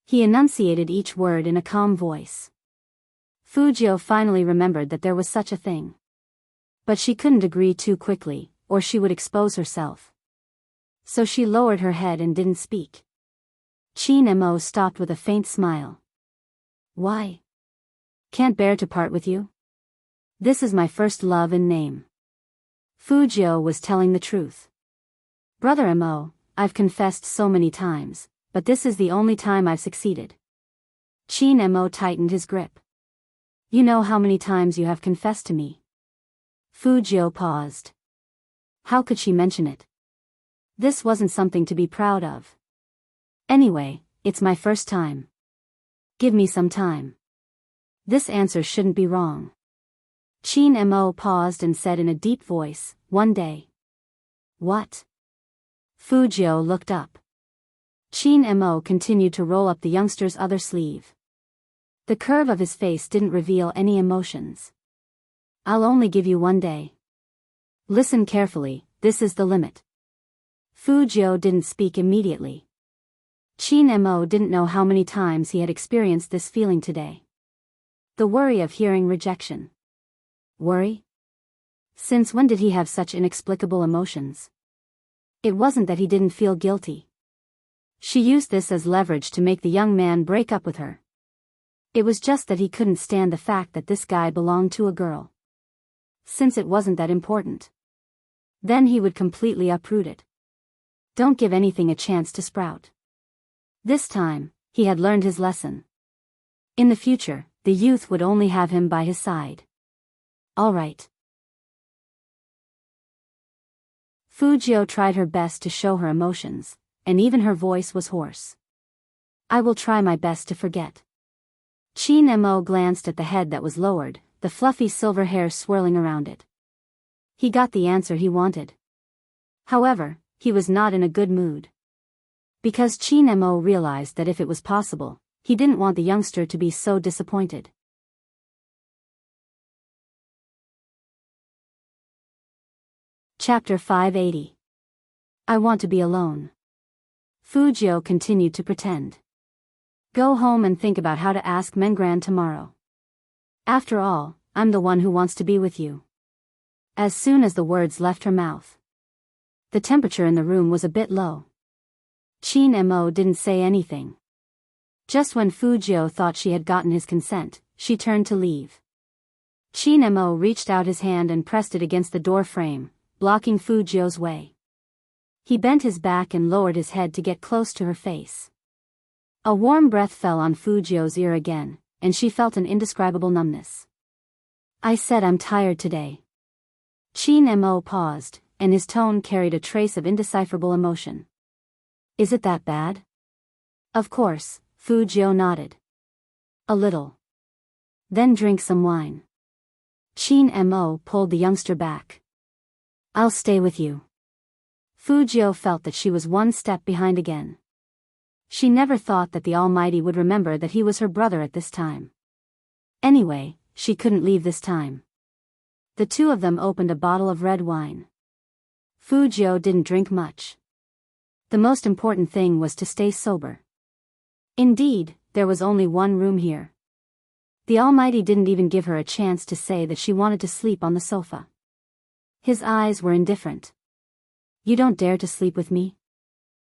He enunciated each word in a calm voice. Fujio finally remembered that there was such a thing. But she couldn't agree too quickly, or she would expose herself. So she lowered her head and didn't speak. Chin Mo stopped with a faint smile. Why? Can't bear to part with you? This is my first love in name. Fujio was telling the truth. Brother Mo, I've confessed so many times, but this is the only time I've succeeded. Chin Mo tightened his grip. You know how many times you have confessed to me. Fujio paused. How could she mention it? This wasn't something to be proud of. Anyway, it's my first time. Give me some time. This answer shouldn't be wrong. Chin Mo paused and said in a deep voice, one day. What? Fujio looked up. Chin Mo continued to roll up the youngster's other sleeve. The curve of his face didn't reveal any emotions. I'll only give you one day. Listen carefully, this is the limit. Fujio didn't speak immediately. Chin Mo didn't know how many times he had experienced this feeling today. The worry of hearing rejection. Worry? Since when did he have such inexplicable emotions? It wasn't that he didn't feel guilty. She used this as leverage to make the young man break up with her. It was just that he couldn't stand the fact that this guy belonged to a girl. Since it wasn't that important. Then he would completely uproot it. Don't give anything a chance to sprout. This time, he had learned his lesson. In the future, the youth would only have him by his side. All right. Fujio tried her best to show her emotions, and even her voice was hoarse. I will try my best to forget. Chin Mo glanced at the head that was lowered, the fluffy silver hair swirling around it. He got the answer he wanted. However, he was not in a good mood. Because Chin Mo realized that if it was possible, he didn't want the youngster to be so disappointed. Chapter 580. I want to be alone. Fujio continued to pretend. Go home and think about how to ask Mengran tomorrow. After all, I'm the one who wants to be with you. As soon as the words left her mouth, the temperature in the room was a bit low. Chin Mo didn't say anything. Just when Fujio thought she had gotten his consent, she turned to leave. Chin Mo reached out his hand and pressed it against the door frame, blocking Fujio's way. He bent his back and lowered his head to get close to her face. A warm breath fell on Fujio's ear again, and she felt an indescribable numbness. I said I'm tired today. Chin Mo paused, and his tone carried a trace of indecipherable emotion. Is it that bad? Of course, Fujio nodded. A little. Then drink some wine. Chin Mo pulled the youngster back. I'll stay with you. Fujio felt that she was one step behind again. She never thought that the Almighty would remember that he was her brother at this time. Anyway, she couldn't leave this time. The two of them opened a bottle of red wine. Fujio didn't drink much. The most important thing was to stay sober. Indeed, there was only one room here. The Almighty didn't even give her a chance to say that she wanted to sleep on the sofa. His eyes were indifferent. You don't dare to sleep with me?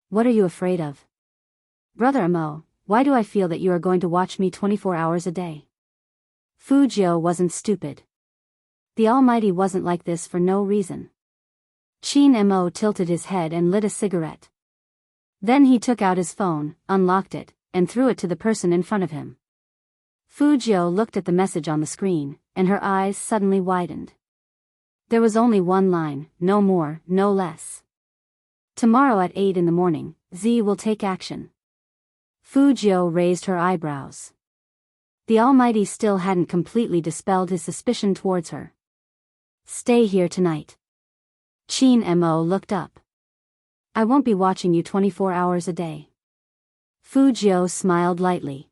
What are you afraid of? Brother Mo, why do I feel that you are going to watch me 24 hours a day? Fujio wasn't stupid. The Almighty wasn't like this for no reason. Chin Mo tilted his head and lit a cigarette. Then he took out his phone, unlocked it, and threw it to the person in front of him. Fujio looked at the message on the screen, and her eyes suddenly widened. There was only one line, no more, no less. Tomorrow at 8 in the morning, Z will take action. Fujio raised her eyebrows. The Almighty still hadn't completely dispelled his suspicion towards her. Stay here tonight. Chin Mo looked up. I won't be watching you 24 hours a day. Fujio smiled lightly.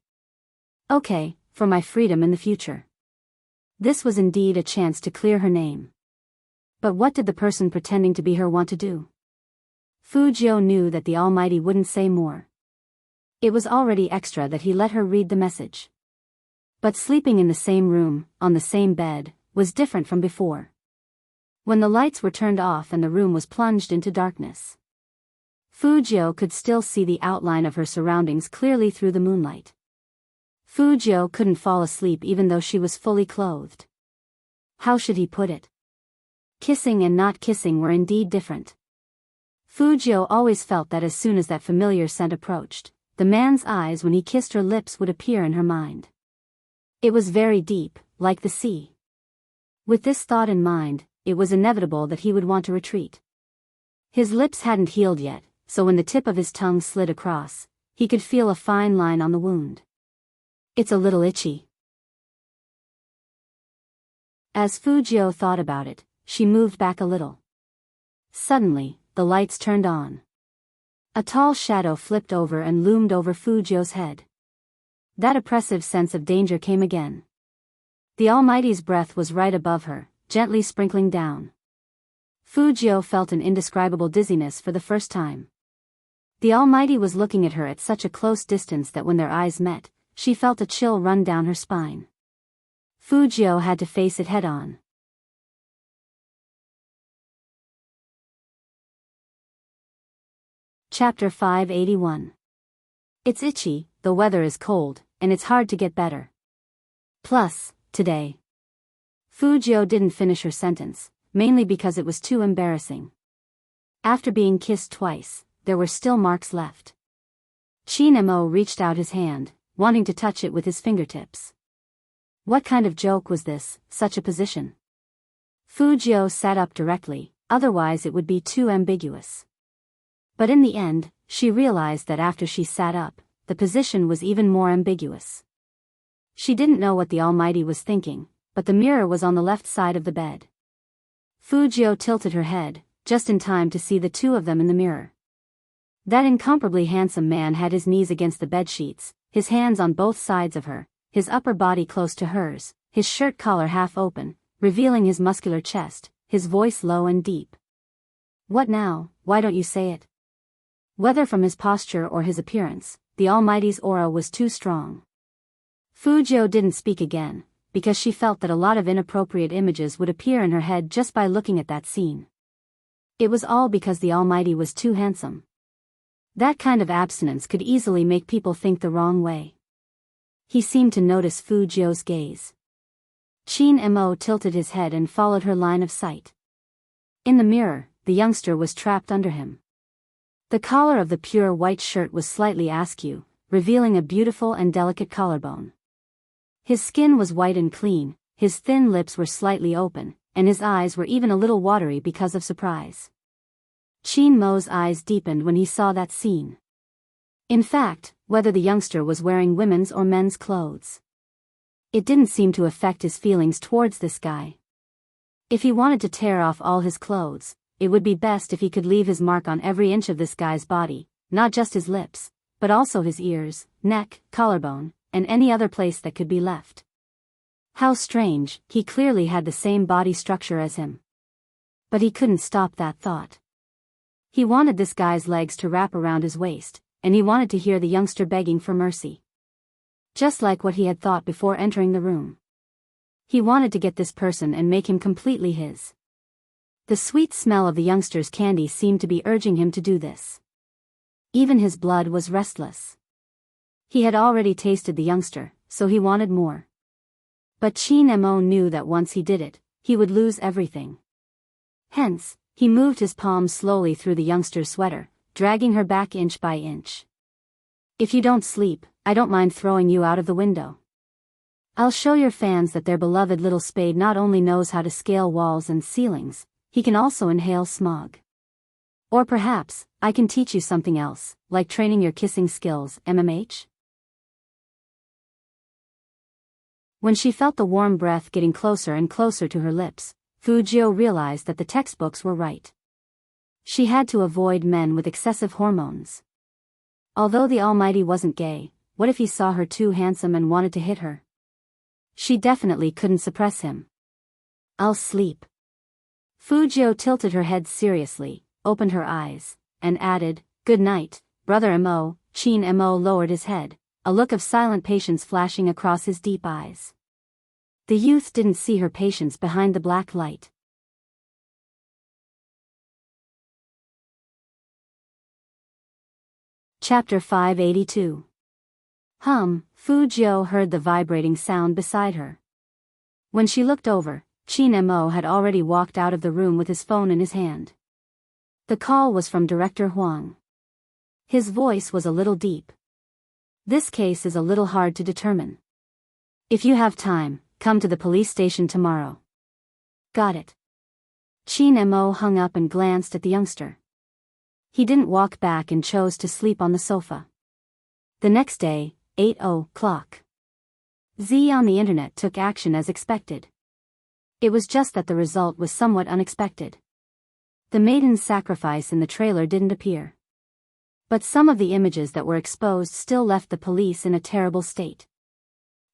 Okay, for my freedom in the future. This was indeed a chance to clear her name. But what did the person pretending to be her want to do? Fujio knew that the Almighty wouldn't say more. It was already extra that he let her read the message. But sleeping in the same room, on the same bed, was different from before. When the lights were turned off and the room was plunged into darkness, Fujio could still see the outline of her surroundings clearly through the moonlight. Fujio couldn't fall asleep even though she was fully clothed. How should he put it? Kissing and not kissing were indeed different. Fujio always felt that as soon as that familiar scent approached, the man's eyes when he kissed her lips would appear in her mind. It was very deep, like the sea. With this thought in mind, it was inevitable that he would want to retreat. His lips hadn't healed yet, so when the tip of his tongue slid across, he could feel a fine line on the wound. It's a little itchy. As Fujio thought about it, she moved back a little. Suddenly, the lights turned on. A tall shadow flipped over and loomed over Fujio's head. That oppressive sense of danger came again. The Almighty's breath was right above her, gently sprinkling down. Fujio felt an indescribable dizziness for the first time. The Almighty was looking at her at such a close distance that when their eyes met, she felt a chill run down her spine. Fujio had to face it head-on. Chapter 581. It's itchy, the weather is cold, and it's hard to get better. Plus, today. Fujio didn't finish her sentence, mainly because it was too embarrassing. After being kissed twice, there were still marks left. Shin-mo reached out his hand, wanting to touch it with his fingertips. What kind of joke was this, such a position? Fujio sat up directly, otherwise it would be too ambiguous. But in the end, she realized that after she sat up, the position was even more ambiguous. She didn't know what the Almighty was thinking, but the mirror was on the left side of the bed. Fujio tilted her head, just in time to see the two of them in the mirror. That incomparably handsome man had his knees against the bedsheets, his hands on both sides of her, his upper body close to hers, his shirt collar half open, revealing his muscular chest, his voice low and deep. What now, why don't you say it? Whether from his posture or his appearance, the Almighty's aura was too strong. Fujio didn't speak again, because she felt that a lot of inappropriate images would appear in her head just by looking at that scene. It was all because the Almighty was too handsome. That kind of abstinence could easily make people think the wrong way. He seemed to notice Fujio's gaze. Shin-mo tilted his head and followed her line of sight. In the mirror, the youngster was trapped under him. The collar of the pure white shirt was slightly askew, revealing a beautiful and delicate collarbone. His skin was white and clean, his thin lips were slightly open, and his eyes were even a little watery because of surprise. Shin-mo's eyes deepened when he saw that scene. In fact, whether the youngster was wearing women's or men's clothes, it didn't seem to affect his feelings towards this guy. If he wanted to tear off all his clothes, it would be best if he could leave his mark on every inch of this guy's body, not just his lips, but also his ears, neck, collarbone, and any other place that could be left. How strange, he clearly had the same body structure as him. But he couldn't stop that thought. He wanted this guy's legs to wrap around his waist, and he wanted to hear the youngster begging for mercy. Just like what he had thought before entering the room. He wanted to get this person and make him completely his. The sweet smell of the youngster's candy seemed to be urging him to do this. Even his blood was restless. He had already tasted the youngster, so he wanted more. But Shin-mo knew that once he did it, he would lose everything. Hence, he moved his palm slowly through the youngster's sweater, dragging her back inch by inch. If you don't sleep, I don't mind throwing you out of the window. I'll show your fans that their beloved little spade not only knows how to scale walls and ceilings, he can also inhale smog. Or perhaps, I can teach you something else, like training your kissing skills, MMH? When she felt the warm breath getting closer and closer to her lips, Fujio realized that the textbooks were right. She had to avoid men with excessive hormones. Although the Almighty wasn't gay, what if he saw her too handsome and wanted to hit her? She definitely couldn't suppress him. I'll sleep. Fujio tilted her head seriously, opened her eyes, and added, "Good night, Brother Mo." Chin Mo lowered his head, a look of silent patience flashing across his deep eyes. The youth didn't see her patience behind the black light. Chapter 582. Fujio heard the vibrating sound beside her. When she looked over, Chin Mo had already walked out of the room with his phone in his hand. The call was from Director Huang. His voice was a little deep. "This case is a little hard to determine. If you have time, come to the police station tomorrow." "Got it." Chin Mo hung up and glanced at the youngster. He didn't walk back and chose to sleep on the sofa. The next day, 8:00. Z on the internet took action as expected. It was just that the result was somewhat unexpected. The maiden's sacrifice in the trailer didn't appear. But some of the images that were exposed still left the police in a terrible state.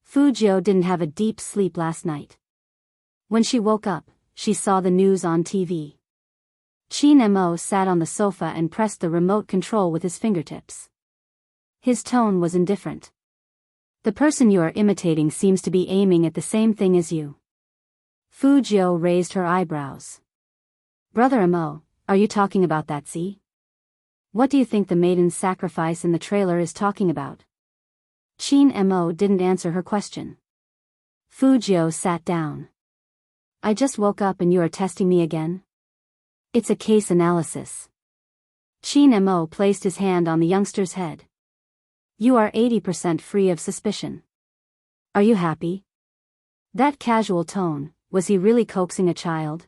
Fujio didn't have a deep sleep last night. When she woke up, she saw the news on TV. Chin Mo sat on the sofa and pressed the remote control with his fingertips. His tone was indifferent. "The person you are imitating seems to be aiming at the same thing as you." Fujio raised her eyebrows. "Brother Mo, are you talking about that Z? What do you think the maiden's sacrifice in the trailer is talking about?" Chin Mo didn't answer her question. Fujio sat down. "I just woke up and you are testing me again?" "It's a case analysis." Chin Mo placed his hand on the youngster's head. "You are 80% free of suspicion. Are you happy?" That casual tone, was he really coaxing a child?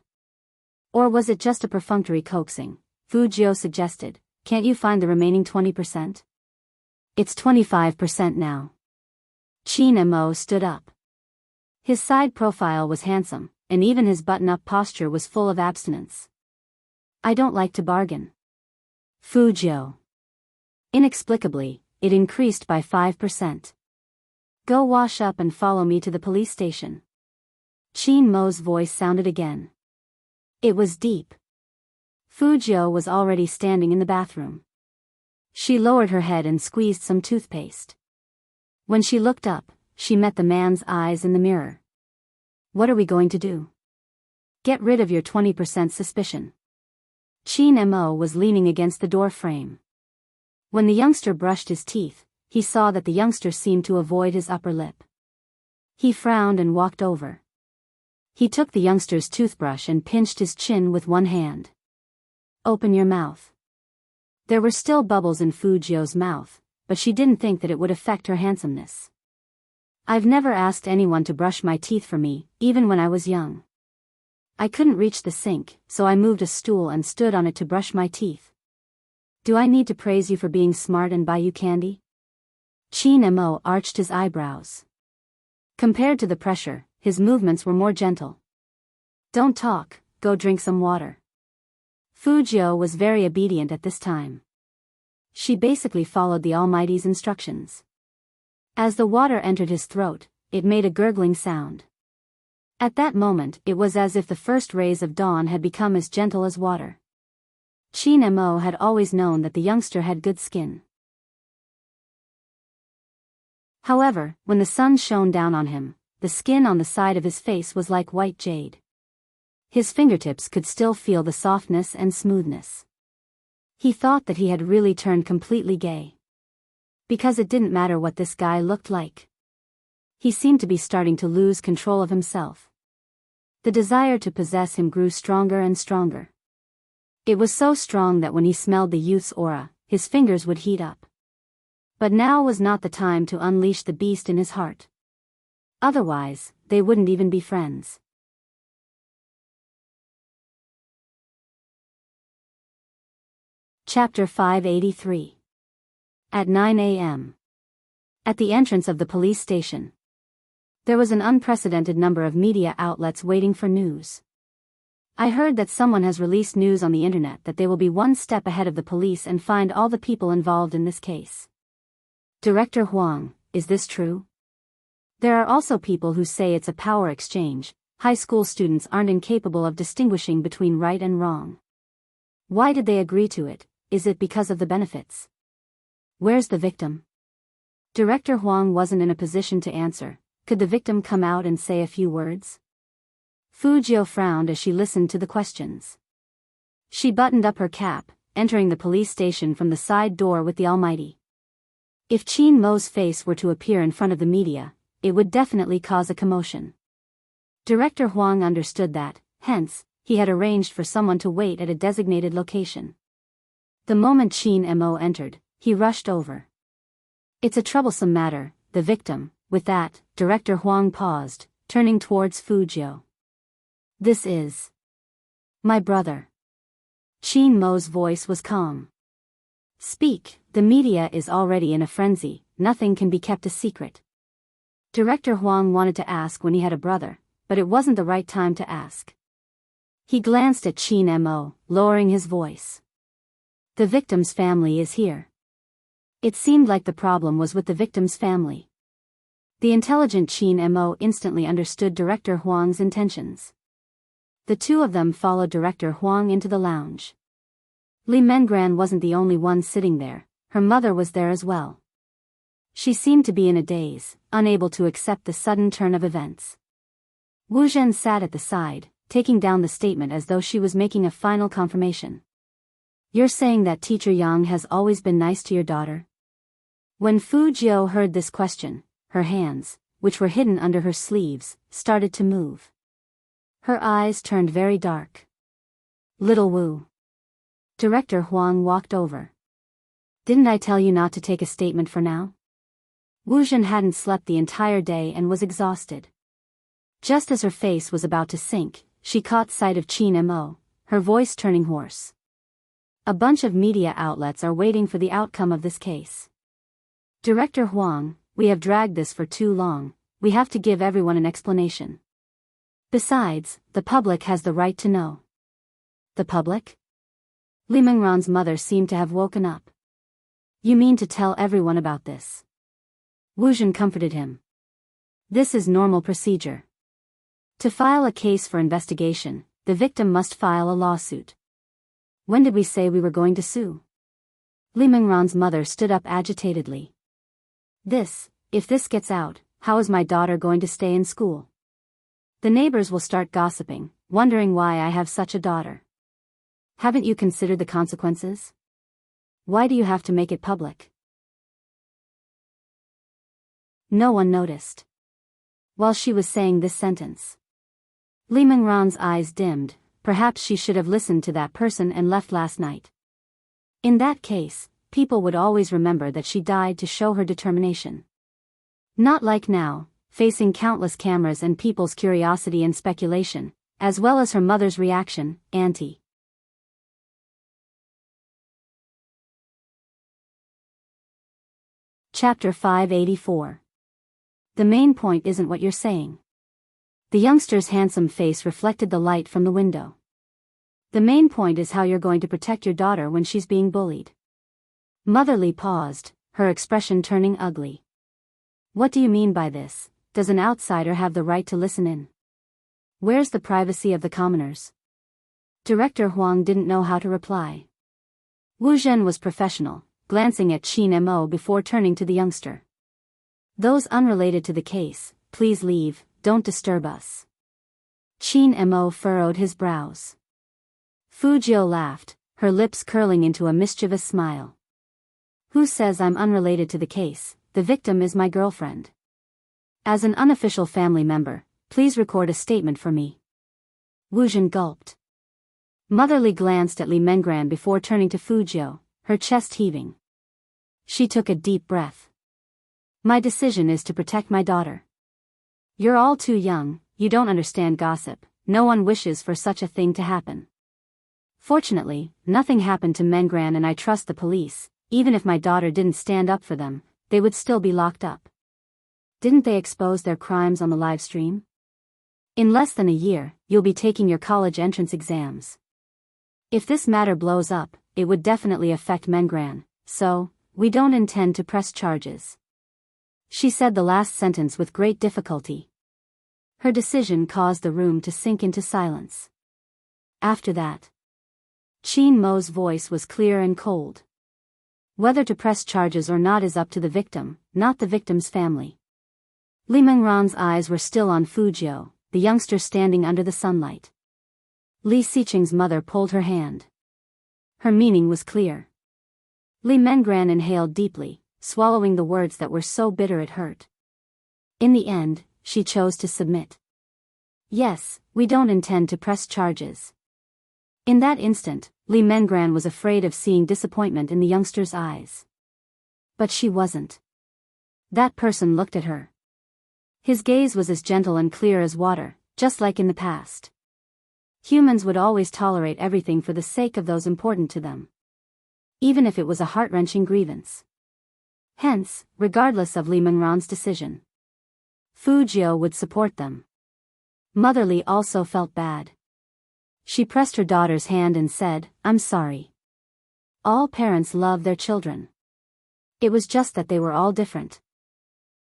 Or was it just a perfunctory coaxing? Fujio suggested, "Can't you find the remaining 20%? It's 25% now." Chin Mo stood up. His side profile was handsome, and even his button-up posture was full of abstinence. "I don't like to bargain." Fujio. Inexplicably, it increased by 5%. "Go wash up and follow me to the police station." Chin Mo's voice sounded again. It was deep. Fujio was already standing in the bathroom. She lowered her head and squeezed some toothpaste. When she looked up, she met the man's eyes in the mirror. "What are we going to do?" "Get rid of your 20% suspicion." Chin Mo was leaning against the door frame. When the youngster brushed his teeth, he saw that the youngster seemed to avoid his upper lip. He frowned and walked over. He took the youngster's toothbrush and pinched his chin with one hand. "Open your mouth." There were still bubbles in Fujio's mouth, but she didn't think that it would affect her handsomeness. "I've never asked anyone to brush my teeth for me, even when I was young. I couldn't reach the sink, so I moved a stool and stood on it to brush my teeth. Do I need to praise you for being smart and buy you candy?" Chin Mo arched his eyebrows. Compared to the pressure, his movements were more gentle. "Don't talk, go drink some water." Fujio was very obedient at this time. She basically followed the Almighty's instructions. As the water entered his throat, it made a gurgling sound. At that moment, it was as if the first rays of dawn had become as gentle as water. Chin Mo had always known that the youngster had good skin. However, when the sun shone down on him, the skin on the side of his face was like white jade. His fingertips could still feel the softness and smoothness. He thought that he had really turned completely gay. Because it didn't matter what this guy looked like. He seemed to be starting to lose control of himself. The desire to possess him grew stronger and stronger. It was so strong that when he smelled the youth's aura, his fingers would heat up. But now was not the time to unleash the beast in his heart. Otherwise, they wouldn't even be friends. Chapter 583. At 9 a.m. At the entrance of the police station. There was an unprecedented number of media outlets waiting for news. I heard that someone has released news on the internet that they will be one step ahead of the police and find all the people involved in this case. Director Huang, is this true? There are also people who say it's a power exchange. High school students aren't incapable of distinguishing between right and wrong. Why did they agree to it? Is it because of the benefits? Where's the victim? Director Huang wasn't in a position to answer. Could the victim come out and say a few words? Fu Jiu frowned as she listened to the questions. She buttoned up her cap, entering the police station from the side door with the almighty. If Qin Mo's face were to appear in front of the media, it would definitely cause a commotion. Director Huang understood that, hence, he had arranged for someone to wait at a designated location. The moment Qin Mo entered, he rushed over. It's a troublesome matter, the victim. With that, Director Huang paused, turning towards Fu Jiu. This is my brother. Qin Mo's voice was calm. Speak, the media is already in a frenzy, nothing can be kept a secret. Director Huang wanted to ask when he had a brother, but it wasn't the right time to ask. He glanced at Qin Mo, lowering his voice. The victim's family is here. It seemed like the problem was with the victim's family. The intelligent Qin Mo instantly understood Director Huang's intentions. The two of them followed Director Huang into the lounge. Li Mengran wasn't the only one sitting there, her mother was there as well. She seemed to be in a daze, unable to accept the sudden turn of events. Wu Zhen sat at the side, taking down the statement as though she was making a final confirmation. You're saying that Teacher Yang has always been nice to your daughter? When Fu Jiu heard this question, her hands, which were hidden under her sleeves, started to move. Her eyes turned very dark. Little Wu. Director Huang walked over. Didn't I tell you not to take a statement for now? Wu Zhen hadn't slept the entire day and was exhausted. Just as her face was about to sink, she caught sight of Qin Mo, her voice turning hoarse. A bunch of media outlets are waiting for the outcome of this case. Director Huang, we have dragged this for too long, we have to give everyone an explanation. Besides, the public has the right to know. The public? Li Mengran's mother seemed to have woken up. You mean to tell everyone about this? Wu Zhen comforted him. This is normal procedure. To file a case for investigation, the victim must file a lawsuit. When did we say we were going to sue? Li Mengran's mother stood up agitatedly. If this gets out, how is my daughter going to stay in school? The neighbors will start gossiping, wondering why I have such a daughter. Haven't you considered the consequences? Why do you have to make it public? No one noticed. While she was saying this sentence, Li Mengran's eyes dimmed. Perhaps she should have listened to that person and left last night. In that case, people would always remember that she died to show her determination. Not like now, facing countless cameras and people's curiosity and speculation, as well as her mother's reaction, Auntie. Chapter 584. The main point isn't what you're saying. The youngster's handsome face reflected the light from the window. The main point is how you're going to protect your daughter when she's being bullied. Motherly paused, her expression turning ugly. What do you mean by this? Does an outsider have the right to listen in? Where's the privacy of the commoners? Director Huang didn't know how to reply. Wu Zhen was professional, glancing at Qin Mo before turning to the youngster. Those unrelated to the case, please leave, don't disturb us. Qin Mo furrowed his brows. Fu Jiu laughed, her lips curling into a mischievous smile. Who says I'm unrelated to the case? The victim is my girlfriend. As an unofficial family member, please record a statement for me. Wu Zhen gulped. Motherly glanced at Li Mengran before turning to Fu Jiu, her chest heaving. She took a deep breath. My decision is to protect my daughter. You're all too young, you don't understand gossip, no one wishes for such a thing to happen. Fortunately, nothing happened to Mengran and I trust the police. Even if my daughter didn't stand up for them, they would still be locked up. Didn't they expose their crimes on the live stream? In less than a year, you'll be taking your college entrance exams. If this matter blows up, it would definitely affect Mengran, so, we don't intend to press charges. She said the last sentence with great difficulty. Her decision caused the room to sink into silence. After that, Chin Mo's voice was clear and cold. Whether to press charges or not is up to the victim, not the victim's family. Li Mengran's eyes were still on Fujio, the youngster standing under the sunlight. Li Xiqing's mother pulled her hand. Her meaning was clear. Li Mengran inhaled deeply, swallowing the words that were so bitter it hurt. In the end, she chose to submit. Yes, we don't intend to press charges. In that instant, Li Mengran was afraid of seeing disappointment in the youngster's eyes. But she wasn't. That person looked at her. His gaze was as gentle and clear as water, just like in the past. Humans would always tolerate everything for the sake of those important to them. Even if it was a heart-wrenching grievance. Hence, regardless of Li Mengran's decision, Fujio would support them. Motherly also felt bad. She pressed her daughter's hand and said, "I'm sorry." All parents love their children. It was just that they were all different.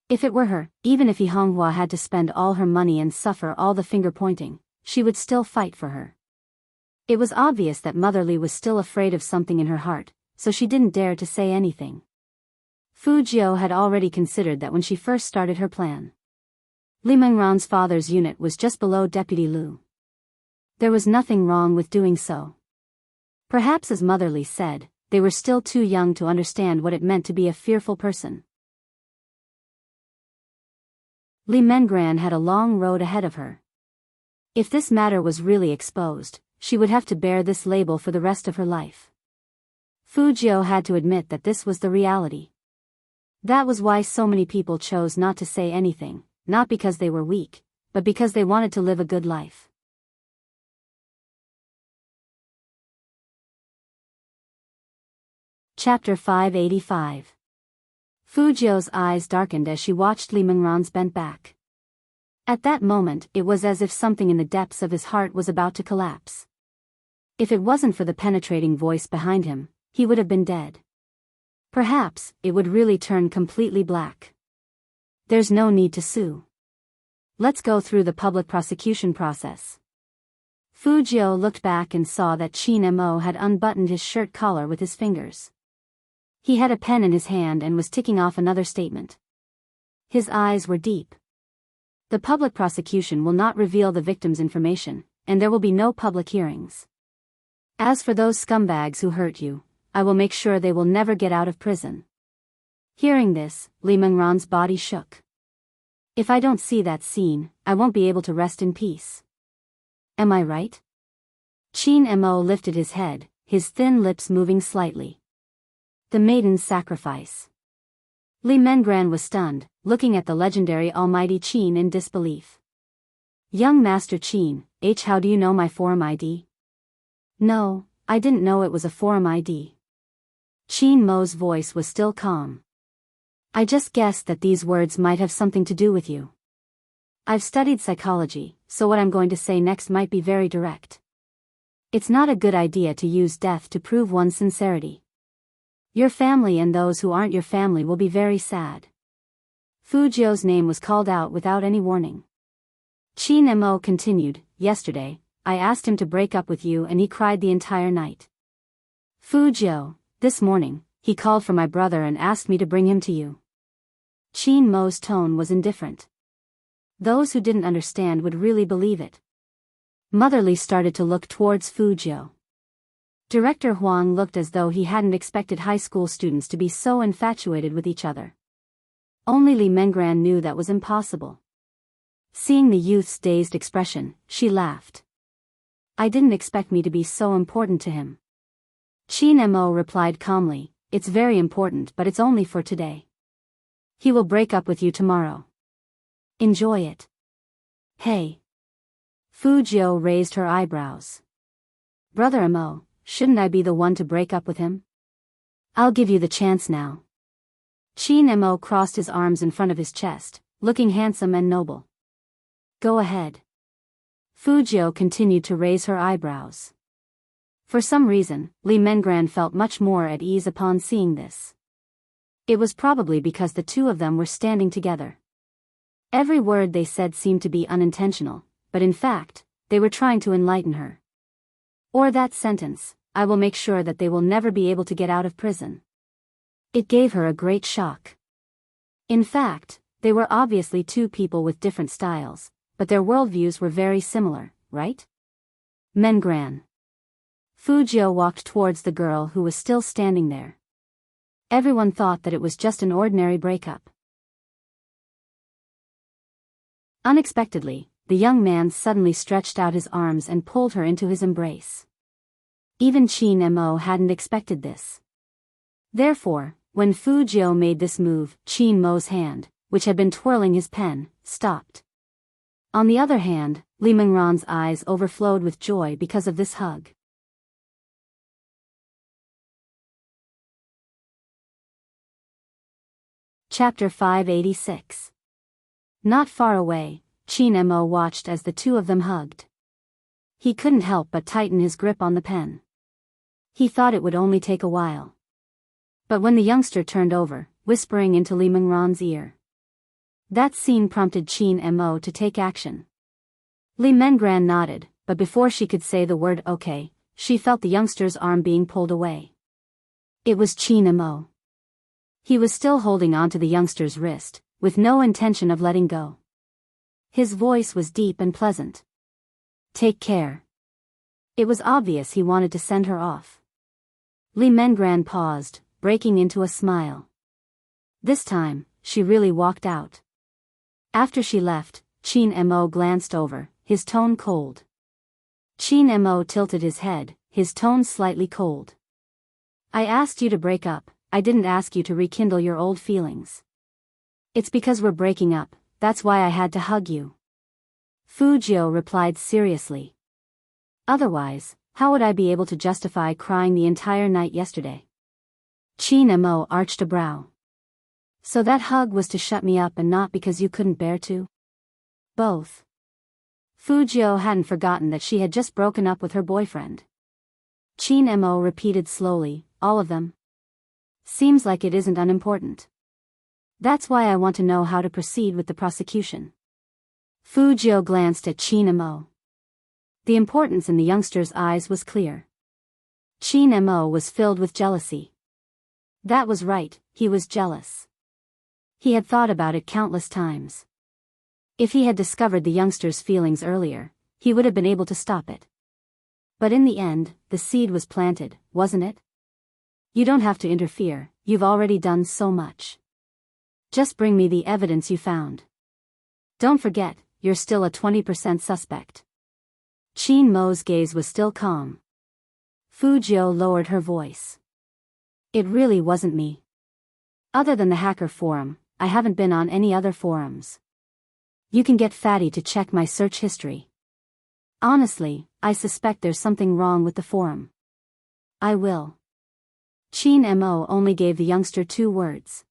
If it were her, even if Yi Honghua had to spend all her money and suffer all the finger-pointing, she would still fight for her. It was obvious that Motherly was still afraid of something in her heart, so she didn't dare to say anything. Fujio had already considered that when she first started her plan. Li Mengran's father's unit was just below Deputy Lu. There was nothing wrong with doing so. Perhaps, as Motherly said, they were still too young to understand what it meant to be a fearful person. Li Mengran had a long road ahead of her. If this matter was really exposed, she would have to bear this label for the rest of her life. Fujio had to admit that this was the reality. That was why so many people chose not to say anything, not because they were weak, but because they wanted to live a good life. Chapter 585. Fujio's eyes darkened as she watched Li Mengran's bent back. At that moment, it was as if something in the depths of his heart was about to collapse. If it wasn't for the penetrating voice behind him, he would have been dead. Perhaps, it would really turn completely black. There's no need to sue. Let's go through the public prosecution process. Fujio looked back and saw that Chin Mo had unbuttoned his shirt collar with his fingers. He had a pen in his hand and was ticking off another statement. His eyes were deep. The public prosecution will not reveal the victim's information, and there will be no public hearings. As for those scumbags who hurt you, I will make sure they will never get out of prison. Hearing this, Li Mengran's body shook. If I don't see that scene, I won't be able to rest in peace. Am I right? Chin Mo lifted his head, his thin lips moving slightly. The maiden's sacrifice. Li Mengran was stunned, looking at the legendary Almighty Chin in disbelief. Young Master Chin, how do you know my forum ID? No, I didn't know it was a forum ID. Chin Mo's voice was still calm. I just guessed that these words might have something to do with you. I've studied psychology, so what I'm going to say next might be very direct. It's not a good idea to use death to prove one's sincerity. Your family and those who aren't your family will be very sad. Fujio's name was called out without any warning. Chin Mo continued, yesterday, I asked him to break up with you and he cried the entire night. Fujio, this morning, he called for my brother and asked me to bring him to you. Chin Mo's tone was indifferent. Those who didn't understand would really believe it. Motherly started to look towards Fujio. Director Huang looked as though he hadn't expected high school students to be so infatuated with each other. Only Li Mengran knew that was impossible. Seeing the youth's dazed expression, she laughed. I didn't expect me to be so important to him. Chin Mo replied calmly, it's very important but it's only for today. He will break up with you tomorrow. Enjoy it. Hey. Fujio raised her eyebrows. Brother Mo, shouldn't I be the one to break up with him? I'll give you the chance now. Chin Mo crossed his arms in front of his chest, looking handsome and noble. Go ahead. Fujio continued to raise her eyebrows. For some reason, Li Mengran felt much more at ease upon seeing this. It was probably because the two of them were standing together. Every word they said seemed to be unintentional, but in fact, they were trying to enlighten her. Or that sentence, "I will make sure that they will never be able to get out of prison." It gave her a great shock. In fact, they were obviously two people with different styles, but their worldviews were very similar, right? Mengran. Fujio walked towards the girl who was still standing there. Everyone thought that it was just an ordinary breakup. Unexpectedly, the young man suddenly stretched out his arms and pulled her into his embrace. Even Qin Mo hadn't expected this. Therefore, when Fujio made this move, Qin Mo's hand, which had been twirling his pen, stopped. On the other hand, Li Mengran's eyes overflowed with joy because of this hug. Chapter 586. Not far away, Qin Mo watched as the two of them hugged. He couldn't help but tighten his grip on the pen. He thought it would only take a while. But when the youngster turned over, whispering into Li Mengran's ear, that scene prompted Qin Mo to take action. Li Mengran nodded, but before she could say the word okay, she felt the youngster's arm being pulled away. It was Qin Mo. He was still holding onto the youngster's wrist, with no intention of letting go. His voice was deep and pleasant. "Take care." It was obvious he wanted to send her off. Li Mengran paused, breaking into a smile. This time, she really walked out. After she left, Qin Mo glanced over, his tone cold. Qin Mo tilted his head, his tone slightly cold. "I asked you to break up, I didn't ask you to rekindle your old feelings. It's because we're breaking up, that's why I had to hug you." Fujio replied seriously. "Otherwise, how would I be able to justify crying the entire night yesterday?" Qin Mo arched a brow. "So that hug was to shut me up and not because you couldn't bear to?" "Both." Fujio hadn't forgotten that she had just broken up with her boyfriend. Qin Mo repeated slowly, "All of them? Seems like it isn't unimportant. That's why I want to know how to proceed with the prosecution." Fujio glanced at Qin Mo. The importance in the youngster's eyes was clear. Qin Mo was filled with jealousy. That was right, he was jealous. He had thought about it countless times. If he had discovered the youngster's feelings earlier, he would have been able to stop it. But in the end, the seed was planted, wasn't it? "You don't have to interfere, you've already done so much. Just bring me the evidence you found. Don't forget, you're still a 20% suspect." Qin Mo's gaze was still calm. Fujio lowered her voice. "It really wasn't me. Other than the hacker forum, I haven't been on any other forums. You can get Fatty to check my search history. Honestly, I suspect there's something wrong with the forum." "I will." Qin Mo only gave the youngster 2 words.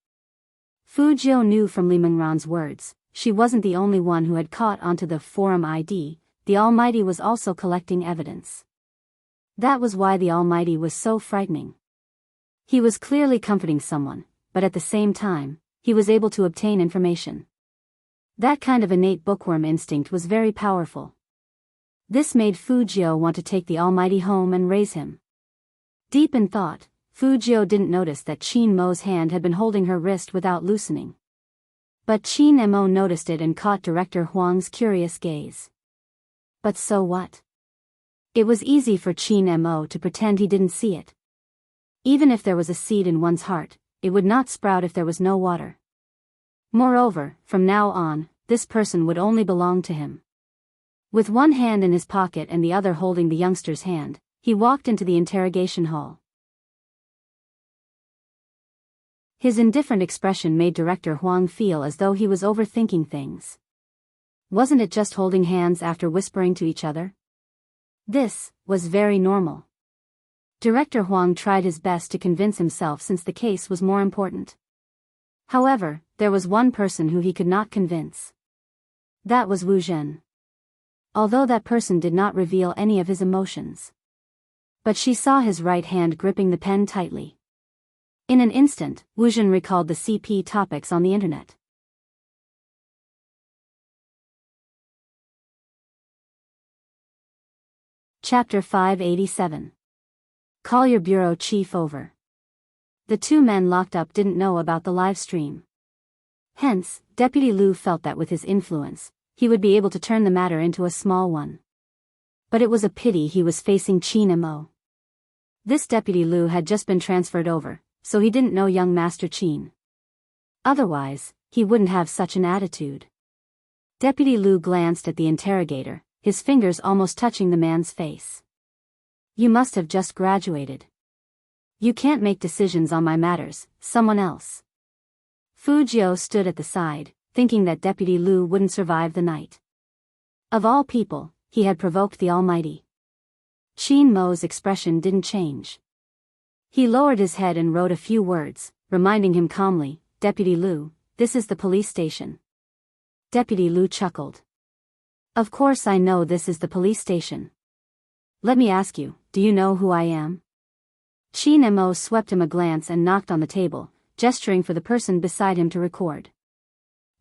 Fujio knew from Li Mengran's words, she wasn't the only one who had caught onto the forum ID, the Almighty was also collecting evidence. That was why the Almighty was so frightening. He was clearly comforting someone, but at the same time, he was able to obtain information. That kind of innate bookworm instinct was very powerful. This made Fujio want to take the Almighty home and raise him. Deep in thought, Fujio didn't notice that Qin Mo's hand had been holding her wrist without loosening. But Qin Mo noticed it and caught Director Huang's curious gaze. But so what? It was easy for Qin Mo to pretend he didn't see it. Even if there was a seed in one's heart, it would not sprout if there was no water. Moreover, from now on, this person would only belong to him. With one hand in his pocket and the other holding the youngster's hand, he walked into the interrogation hall. His indifferent expression made Director Huang feel as though he was overthinking things. Wasn't it just holding hands after whispering to each other? This was very normal. Director Huang tried his best to convince himself since the case was more important. However, there was one person who he could not convince. That was Wu Zhen. although that person did not reveal any of his emotions. But she saw his right hand gripping the pen tightly. In an instant, Wuzhen recalled the CP topics on the internet. Chapter 587. Call your bureau chief over. The two men locked up didn't know about the live stream. Hence, Deputy Liu felt that with his influence, he would be able to turn the matter into a small one. But it was a pity he was facing Qin Mo. This Deputy Liu had just been transferred over, so he didn't know young Master Qin. Otherwise, he wouldn't have such an attitude. Deputy Liu glanced at the interrogator, his fingers almost touching the man's face. You must have just graduated. You can't make decisions on my matters, someone else. Fu Jiao stood at the side, thinking that Deputy Liu wouldn't survive the night. Of all people, he had provoked the Almighty. Qin Mo's expression didn't change. He lowered his head and wrote a few words, reminding him calmly, Deputy Liu, this is the police station. Deputy Liu chuckled. Of course I know this is the police station. Let me ask you, do you know who I am? Qin Mo swept him a glance and knocked on the table, gesturing for the person beside him to record.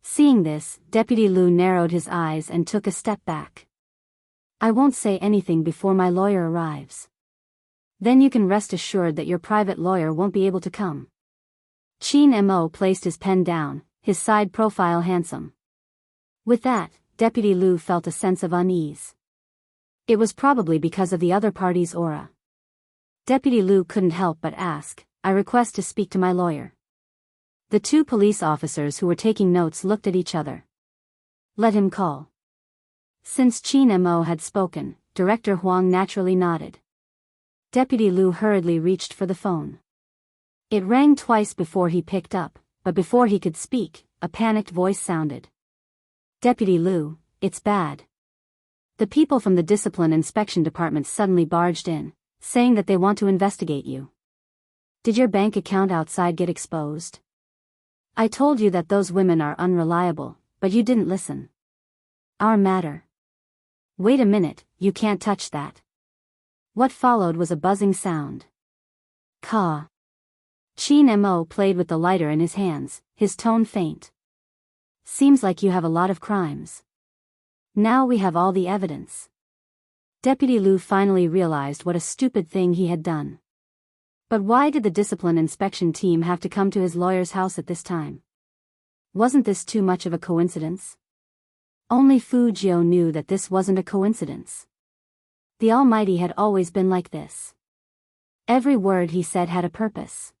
Seeing this, Deputy Liu narrowed his eyes and took a step back. I won't say anything before my lawyer arrives. Then you can rest assured that your private lawyer won't be able to come. Qin Mo placed his pen down, his side profile handsome. With that, Deputy Liu felt a sense of unease. It was probably because of the other party's aura. Deputy Liu couldn't help but ask, I request to speak to my lawyer. The two police officers who were taking notes looked at each other. Let him call. Since Qin Mo had spoken, Director Huang naturally nodded. Deputy Liu hurriedly reached for the phone. It rang twice before he picked up, but before he could speak, a panicked voice sounded. Deputy Liu, it's bad. The people from the Discipline Inspection Department suddenly barged in, saying that they want to investigate you. Did your bank account outside get exposed? I told you that those women are unreliable, but you didn't listen. Our matter. Wait a minute, you can't touch that. What followed was a buzzing sound. Ka. Qin Mo played with the lighter in his hands, his tone faint. Seems like you have a lot of crimes. Now we have all the evidence. Deputy Liu finally realized what a stupid thing he had done. But why did the discipline inspection team have to come to his lawyer's house at this time? Wasn't this too much of a coincidence? Only Fu Jiao knew that this wasn't a coincidence. The Almighty had always been like this. Every word he said had a purpose.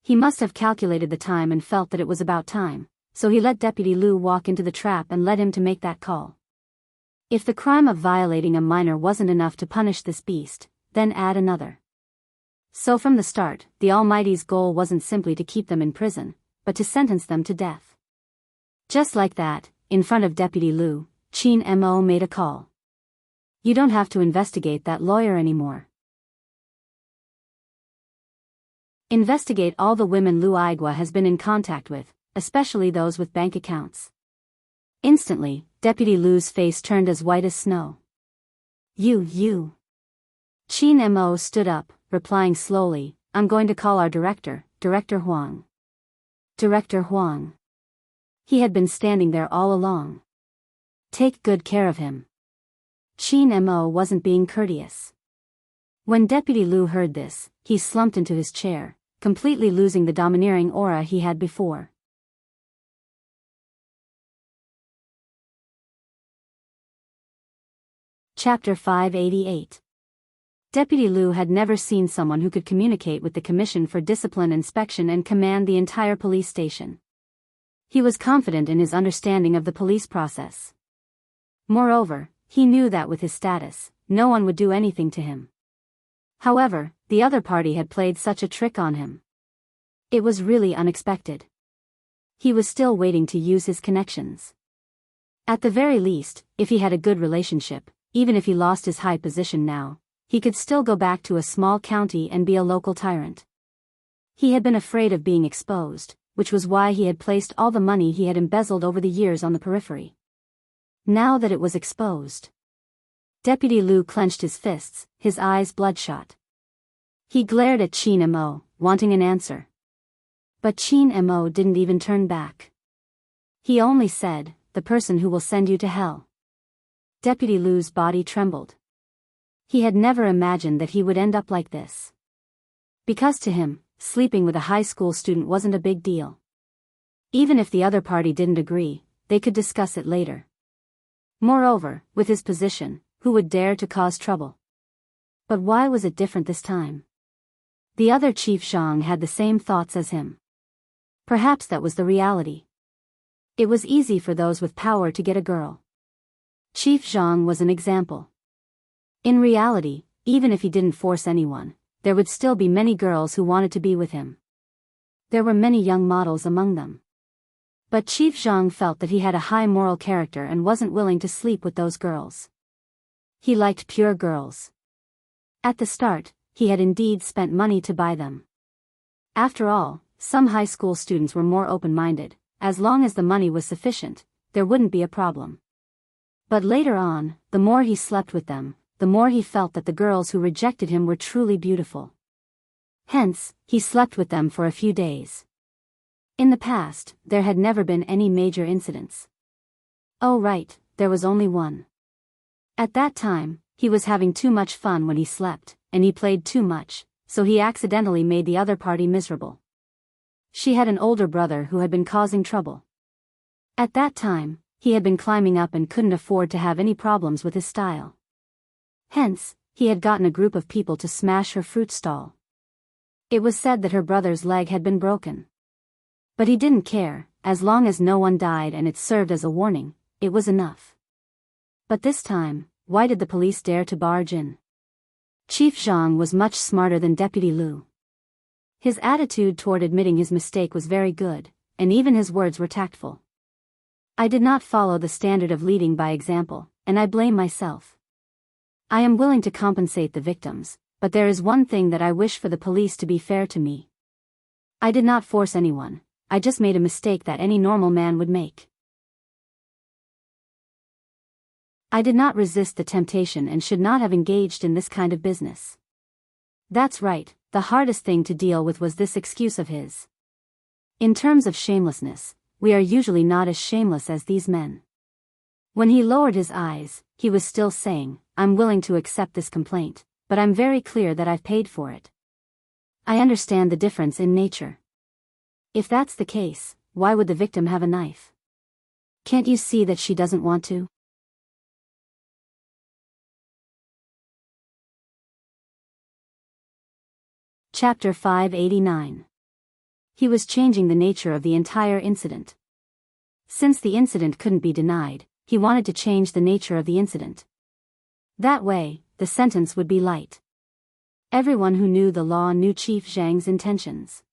He must have calculated the time and felt that it was about time, so he let Deputy Liu walk into the trap and led him to make that call. If the crime of violating a minor wasn't enough to punish this beast, then add another. So from the start, the Almighty's goal wasn't simply to keep them in prison, but to sentence them to death. Just like that, in front of Deputy Liu, Qin Mo made a call. You don't have to investigate that lawyer anymore. Investigate all the women Lu Aigua has been in contact with, especially those with bank accounts. Instantly, Deputy Liu's face turned as white as snow. You. Qin Mo stood up, replying slowly, I'm going to call our director, Director Huang. Director Huang. He had been standing there all along. Take good care of him. Qin Mo wasn't being courteous. When Deputy Liu heard this, he slumped into his chair, completely losing the domineering aura he had before. Chapter 588. Deputy Liu had never seen someone who could communicate with the Commission for Discipline Inspection and command the entire police station. He was confident in his understanding of the police process. Moreover, he knew that with his status, no one would do anything to him. However, the other party had played such a trick on him. It was really unexpected. He was still waiting to use his connections. At the very least, if he had a good relationship, even if he lost his high position now, he could still go back to a small county and be a local tyrant. He had been afraid of being exposed, which was why he had placed all the money he had embezzled over the years on the periphery. Now that it was exposed, Deputy Lu clenched his fists, his eyes bloodshot. He glared at Qin Mo, wanting an answer. But Qin Mo didn't even turn back. He only said, "The person who will send you to hell." Deputy Lu's body trembled. He had never imagined that he would end up like this. Because to him, sleeping with a high school student wasn't a big deal. Even if the other party didn't agree, they could discuss it later. Moreover, with his position, who would dare to cause trouble? But why was it different this time? The other Chief Zhang had the same thoughts as him. Perhaps that was the reality. It was easy for those with power to get a girl. Chief Zhang was an example. In reality, even if he didn't force anyone, there would still be many girls who wanted to be with him. There were many young models among them. But Chief Zhang felt that he had a high moral character and wasn't willing to sleep with those girls. He liked pure girls. At the start, he had indeed spent money to buy them. After all, some high school students were more open-minded. As long as the money was sufficient, there wouldn't be a problem. But later on, the more he slept with them, the more he felt that the girls who rejected him were truly beautiful. Hence, he slept with them for a few days. In the past, there had never been any major incidents. Oh right, there was only one. At that time, he was having too much fun when he slept, and he played too much, so he accidentally made the other party miserable. She had an older brother who had been causing trouble. At that time, he had been climbing up and couldn't afford to have any problems with his style. Hence, he had gotten a group of people to smash her fruit stall. It was said that her brother's leg had been broken. But he didn't care, as long as no one died and it served as a warning, it was enough. But this time, why did the police dare to barge in? Chief Zhang was much smarter than Deputy Lu. His attitude toward admitting his mistake was very good, and even his words were tactful. I did not follow the standard of leading by example, and I blame myself. I am willing to compensate the victims, but there is one thing that I wish for the police to be fair to me. I did not force anyone, I just made a mistake that any normal man would make. I did not resist the temptation and should not have engaged in this kind of business. That's right, the hardest thing to deal with was this excuse of his. In terms of shamelessness, we are usually not as shameless as these men. When he lowered his eyes, he was still saying, "I'm willing to accept this complaint, but I'm very clear that I've paid for it. I understand the difference in nature. If that's the case, why would the victim have a knife? Can't you see that she doesn't want to?" Chapter 589. He was changing the nature of the entire incident. Since the incident couldn't be denied, he wanted to change the nature of the incident. That way, the sentence would be light. Everyone who knew the law knew Chief Zhang's intentions.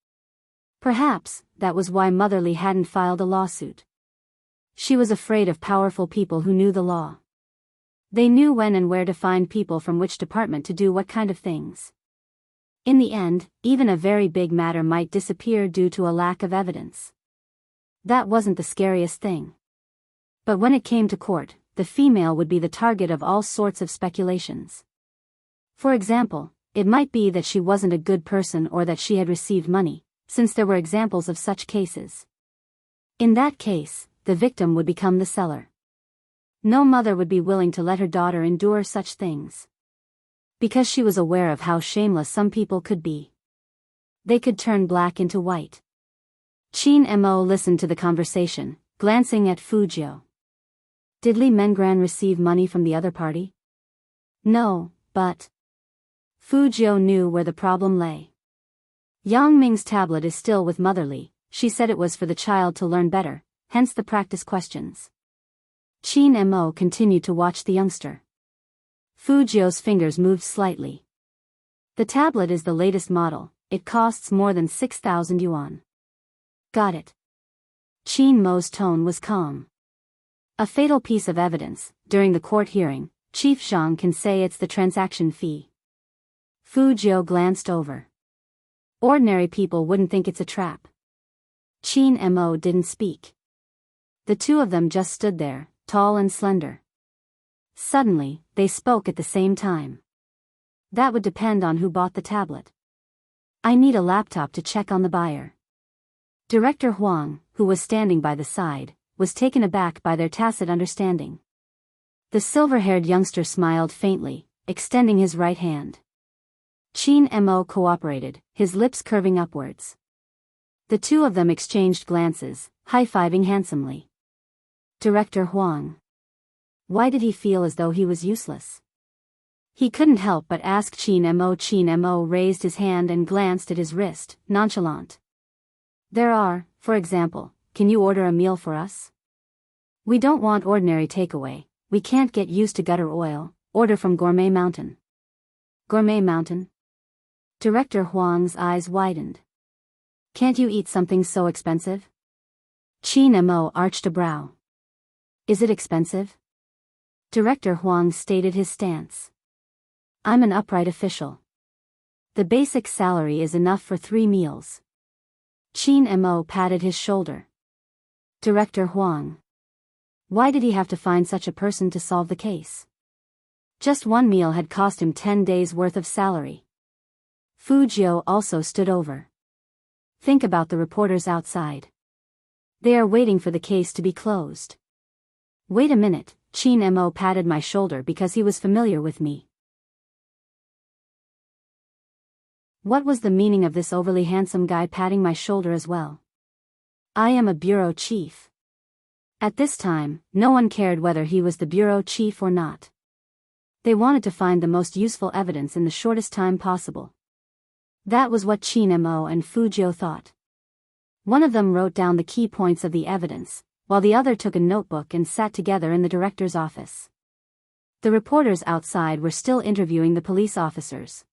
Perhaps, that was why Motherly hadn't filed a lawsuit. She was afraid of powerful people who knew the law. They knew when and where to find people from which department to do what kind of things. In the end, even a very big matter might disappear due to a lack of evidence. That wasn't the scariest thing. But when it came to court, the female would be the target of all sorts of speculations. For example, it might be that she wasn't a good person or that she had received money, since there were examples of such cases. In that case, the victim would become the seller. No mother would be willing to let her daughter endure such things. Because she was aware of how shameless some people could be. They could turn black into white. Qin Mo listened to the conversation, glancing at Fujio. Did Li Mengran receive money from the other party? No, but... Fujio knew where the problem lay. Yang Ming's tablet is still with Motherly, she said it was for the child to learn better, hence the practice questions. Qin Mo continued to watch the youngster. Fujio's fingers moved slightly. The tablet is the latest model, it costs more than 6,000 yuan. Got it. Qin Mo's tone was calm. A fatal piece of evidence, during the court hearing, Chief Zhang can say it's the transaction fee. Fujio glanced over. Ordinary people wouldn't think it's a trap. Qin Mo didn't speak. The two of them just stood there, tall and slender. Suddenly, they spoke at the same time. That would depend on who bought the tablet. I need a laptop to check on the buyer. Director Huang, who was standing by the side, was taken aback by their tacit understanding. The silver-haired youngster smiled faintly, extending his right hand. Qin Mo cooperated, his lips curving upwards. The two of them exchanged glances, high-fiving handsomely. Director Huang. Why did he feel as though he was useless? He couldn't help but ask Qin Mo. Qin Mo raised his hand and glanced at his wrist, nonchalant. There are, for example, can you order a meal for us? We don't want ordinary takeaway, we can't get used to gutter oil, order from Gourmet Mountain. Gourmet Mountain? Director Huang's eyes widened. Can't you eat something so expensive? Qin Mo arched a brow. Is it expensive? Director Huang stated his stance. I'm an upright official. The basic salary is enough for 3 meals. Qin Mo patted his shoulder. Director Huang. Why did he have to find such a person to solve the case? Just 1 meal had cost him 10 days' worth of salary. Fu Jiu also stood over. Think about the reporters outside. They are waiting for the case to be closed. Wait a minute, Qin Mo patted my shoulder because he was familiar with me. What was the meaning of this overly handsome guy patting my shoulder as well? I am a bureau chief. At this time, no one cared whether he was the bureau chief or not. They wanted to find the most useful evidence in the shortest time possible. That was what Qin Mo and Fu Jiu thought. One of them wrote down the key points of the evidence, while the other took a notebook and sat together in the director's office. The reporters outside were still interviewing the police officers.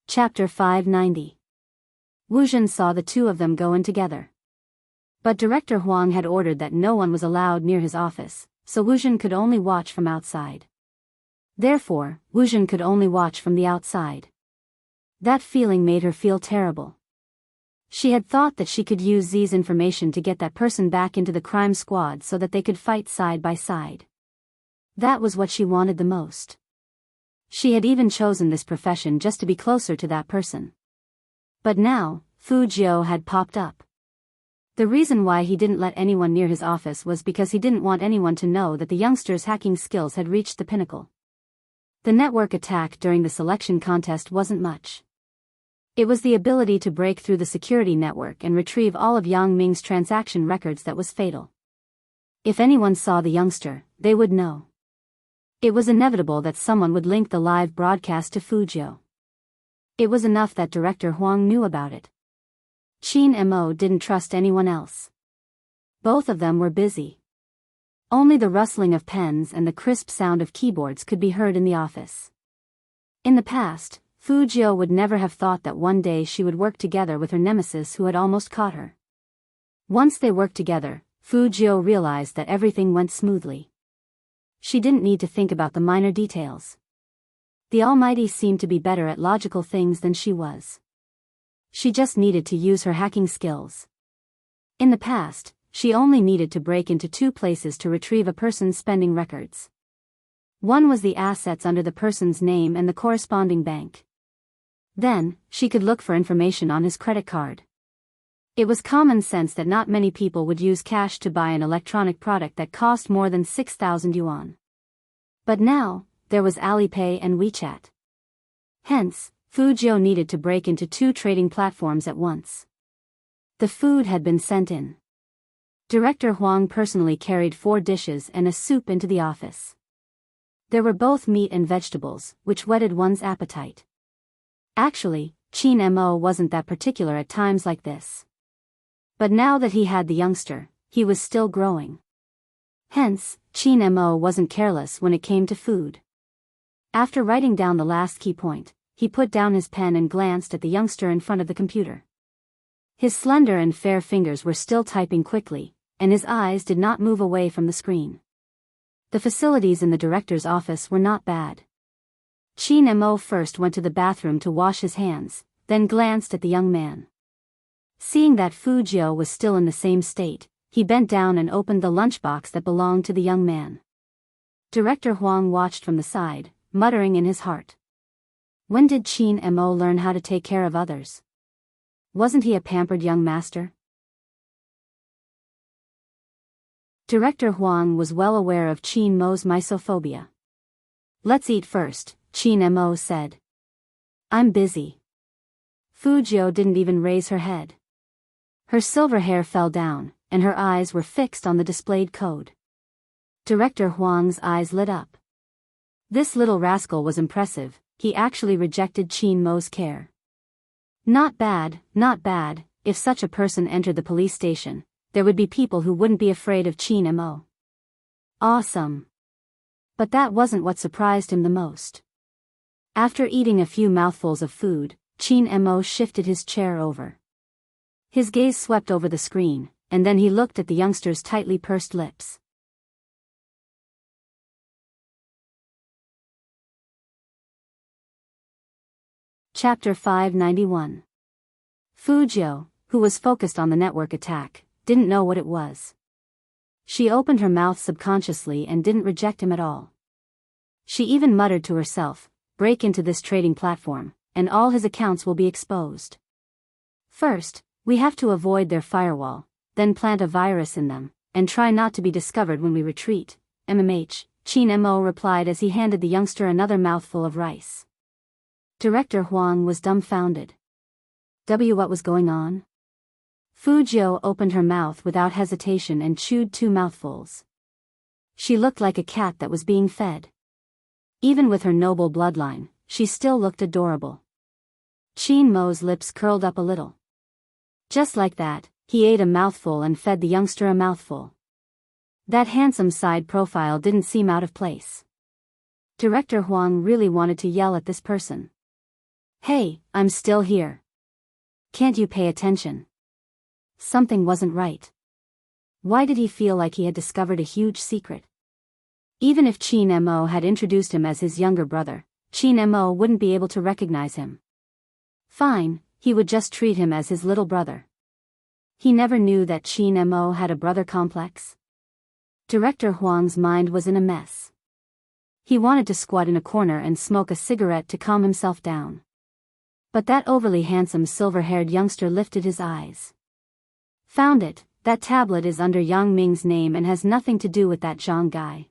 Chapter 590. Wu Jin saw the two of them go in together. But Director Huang had ordered that no one was allowed near his office, so Wu Jin could only watch from outside. Therefore, Wu Jin could only watch from the outside. That feeling made her feel terrible. She had thought that she could use Z's information to get that person back into the crime squad so that they could fight side by side. That was what she wanted the most. She had even chosen this profession just to be closer to that person. But now, Fu Jiu had popped up. The reason why he didn't let anyone near his office was because he didn't want anyone to know that the youngster's hacking skills had reached the pinnacle. The network attack during the selection contest wasn't much. It was the ability to break through the security network and retrieve all of Yang Ming's transaction records that was fatal. If anyone saw the youngster, they would know. It was inevitable that someone would link the live broadcast to Fu Jiu. It was enough that Director Huang knew about it. Qin Mo didn't trust anyone else. Both of them were busy. Only the rustling of pens and the crisp sound of keyboards could be heard in the office. In the past, Fu Jiu would never have thought that one day she would work together with her nemesis who had almost caught her. Once they worked together, Fu Jiu realized that everything went smoothly. She didn't need to think about the minor details. The Almighty seemed to be better at logical things than she was. She just needed to use her hacking skills. In the past, she only needed to break into 2 places to retrieve a person's spending records. One was the assets under the person's name and the corresponding bank. Then, she could look for information on his credit card. It was common sense that not many people would use cash to buy an electronic product that cost more than 6,000 yuan. But now, there was Alipay and WeChat. Hence, Fu Jiu needed to break into 2 trading platforms at once. The food had been sent in. Director Huang personally carried 4 dishes and a soup into the office. There were both meat and vegetables, which whetted one's appetite. Actually, Qin Mo wasn't that particular at times like this. But now that he had the youngster, he was still growing. Hence, Qin Mo wasn't careless when it came to food. After writing down the last key point, he put down his pen and glanced at the youngster in front of the computer. His slender and fair fingers were still typing quickly, and his eyes did not move away from the screen. The facilities in the director's office were not bad. Qin Mo first went to the bathroom to wash his hands, then glanced at the young man. Seeing that Fujio was still in the same state, he bent down and opened the lunchbox that belonged to the young man. Director Huang watched from the side, muttering in his heart. When did Qin Mo learn how to take care of others? Wasn't he a pampered young master? Director Huang was well aware of Qin Mo's misophobia. Let's eat first, Qin Mo said. I'm busy. Fujio didn't even raise her head. Her silver hair fell down, and her eyes were fixed on the displayed code. Director Huang's eyes lit up. This little rascal was impressive, he actually rejected Qin Mo's care. Not bad, not bad. If such a person entered the police station, there would be people who wouldn't be afraid of Qin Mo. Awesome. But that wasn't what surprised him the most. After eating a few mouthfuls of food, Qin Mo shifted his chair over. His gaze swept over the screen, and then he looked at the youngster's tightly pursed lips. Chapter 591. Fujio, who was focused on the network attack, didn't know what it was. She opened her mouth subconsciously and didn't reject him at all. She even muttered to herself, break into this trading platform, and all his accounts will be exposed. First, we have to avoid their firewall, then plant a virus in them, and try not to be discovered when we retreat. Qin Mo replied as he handed the youngster another mouthful of rice. Director Huang was dumbfounded. What was going on? Fujio opened her mouth without hesitation and chewed 2 mouthfuls. She looked like a cat that was being fed. Even with her noble bloodline, she still looked adorable. Qin Mo's lips curled up a little. Just like that, he ate a mouthful and fed the youngster a mouthful. That handsome side profile didn't seem out of place. Director Huang really wanted to yell at this person. Hey, I'm still here. Can't you pay attention? Something wasn't right. Why did he feel like he had discovered a huge secret? Even if Qin Mo had introduced him as his younger brother, Qin Mo wouldn't be able to recognize him. Fine, he would just treat him as his little brother. He never knew that Qin Mo had a brother complex. Director Huang's mind was in a mess. He wanted to squat in a corner and smoke a cigarette to calm himself down. But that overly handsome silver-haired youngster lifted his eyes. Found it, that tablet is under Yang Ming's name and has nothing to do with that Zhang guy.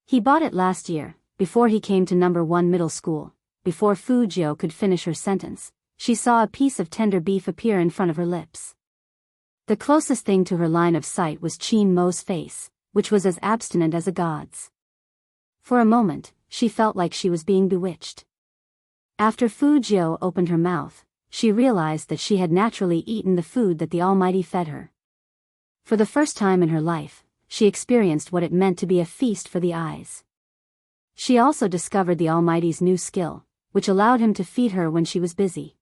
He bought it last year, before he came to number 1 middle school. Before Fujio could finish her sentence, she saw a piece of tender beef appear in front of her lips. The closest thing to her line of sight was Qin Mo's face, which was as abstinent as a god's. For a moment, she felt like she was being bewitched. After Fujio opened her mouth, she realized that she had naturally eaten the food that the Almighty fed her. For the first time in her life, she experienced what it meant to be a feast for the eyes. She also discovered the Almighty's new skill, which allowed him to feed her when she was busy.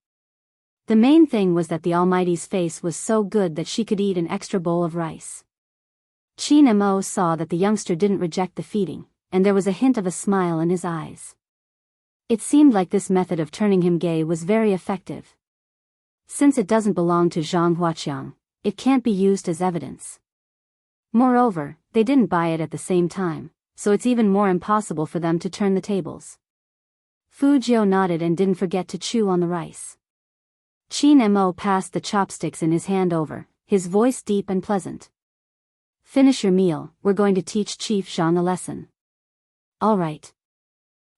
The main thing was that the Almighty's face was so good that she could eat an extra bowl of rice. Qin Mo saw that the youngster didn't reject the feeding, and there was a hint of a smile in his eyes. It seemed like this method of turning him gay was very effective. Since it doesn't belong to Zhang Huaqiang, it can't be used as evidence. Moreover, they didn't buy it at the same time, so it's even more impossible for them to turn the tables. Fujio nodded and didn't forget to chew on the rice. Qin Mo passed the chopsticks in his hand over, his voice deep and pleasant. Finish your meal, we're going to teach Chief Zhang a lesson. All right.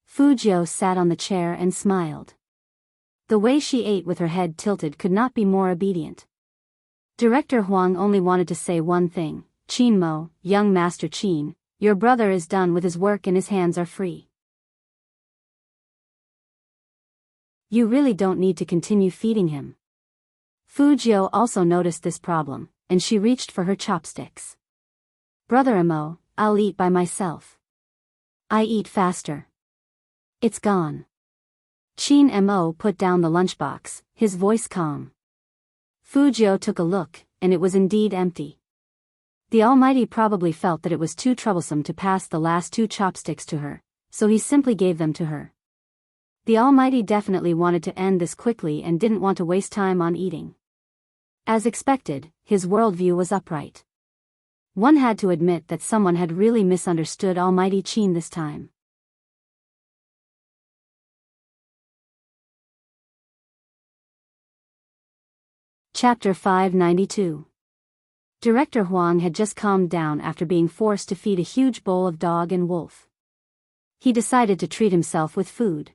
Fujio sat on the chair and smiled. The way she ate with her head tilted could not be more obedient. Director Huang only wanted to say one thing, Qin Mo, young Master Qin, your brother is done with his work and his hands are free. You really don't need to continue feeding him. Fujio also noticed this problem, and she reached for her chopsticks. Brother Mo, I'll eat by myself. I eat faster. It's gone. Qin Mo put down the lunchbox, his voice calm. Fujio took a look, and it was indeed empty. The Almighty probably felt that it was too troublesome to pass the last 2 chopsticks to her, so he simply gave them to her. The Almighty definitely wanted to end this quickly and didn't want to waste time on eating. As expected, his worldview was upright. One had to admit that someone had really misunderstood Almighty Qin this time. Chapter 592. Director Huang had just calmed down after being forced to feed a huge bowl of dog and wolf. He decided to treat himself with food.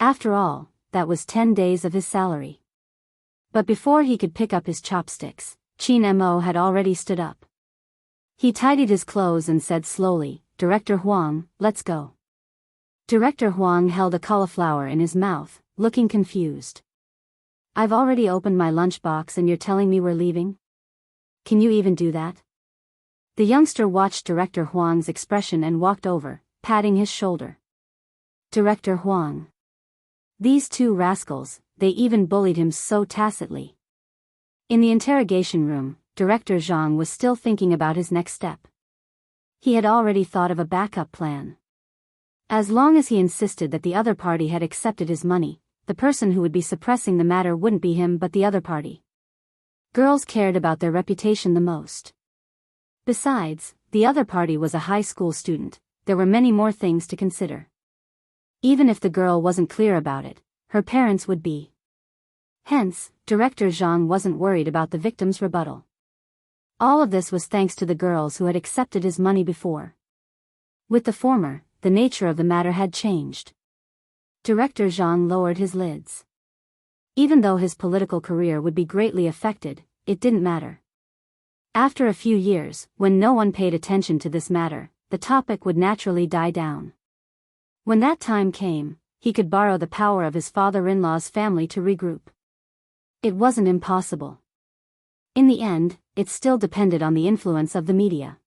After all, that was 10 days of his salary. But before he could pick up his chopsticks, Qin Mo had already stood up. He tidied his clothes and said slowly, "Director Huang, let's go." Director Huang held a cauliflower in his mouth, looking confused. "I've already opened my lunchbox and you're telling me we're leaving? Can you even do that?" The youngster watched Director Huang's expression and walked over, patting his shoulder. "Director Huang. These two rascals, they even bullied him so tacitly." In the interrogation room, Director Zhang was still thinking about his next step. He had already thought of a backup plan. As long as he insisted that the other party had accepted his money, the person who would be suppressing the matter wouldn't be him but the other party. Girls cared about their reputation the most. Besides, the other party was a high school student. There were many more things to consider. Even if the girl wasn't clear about it, her parents would be. Hence, Director Zhang wasn't worried about the victim's rebuttal. All of this was thanks to the girls who had accepted his money before. With the former, the nature of the matter had changed. Director Zhang lowered his lids. Even though his political career would be greatly affected, it didn't matter. After a few years, when no one paid attention to this matter, the topic would naturally die down. When that time came, he could borrow the power of his father-in-law's family to regroup. It wasn't impossible. In the end, it still depended on the influence of the media.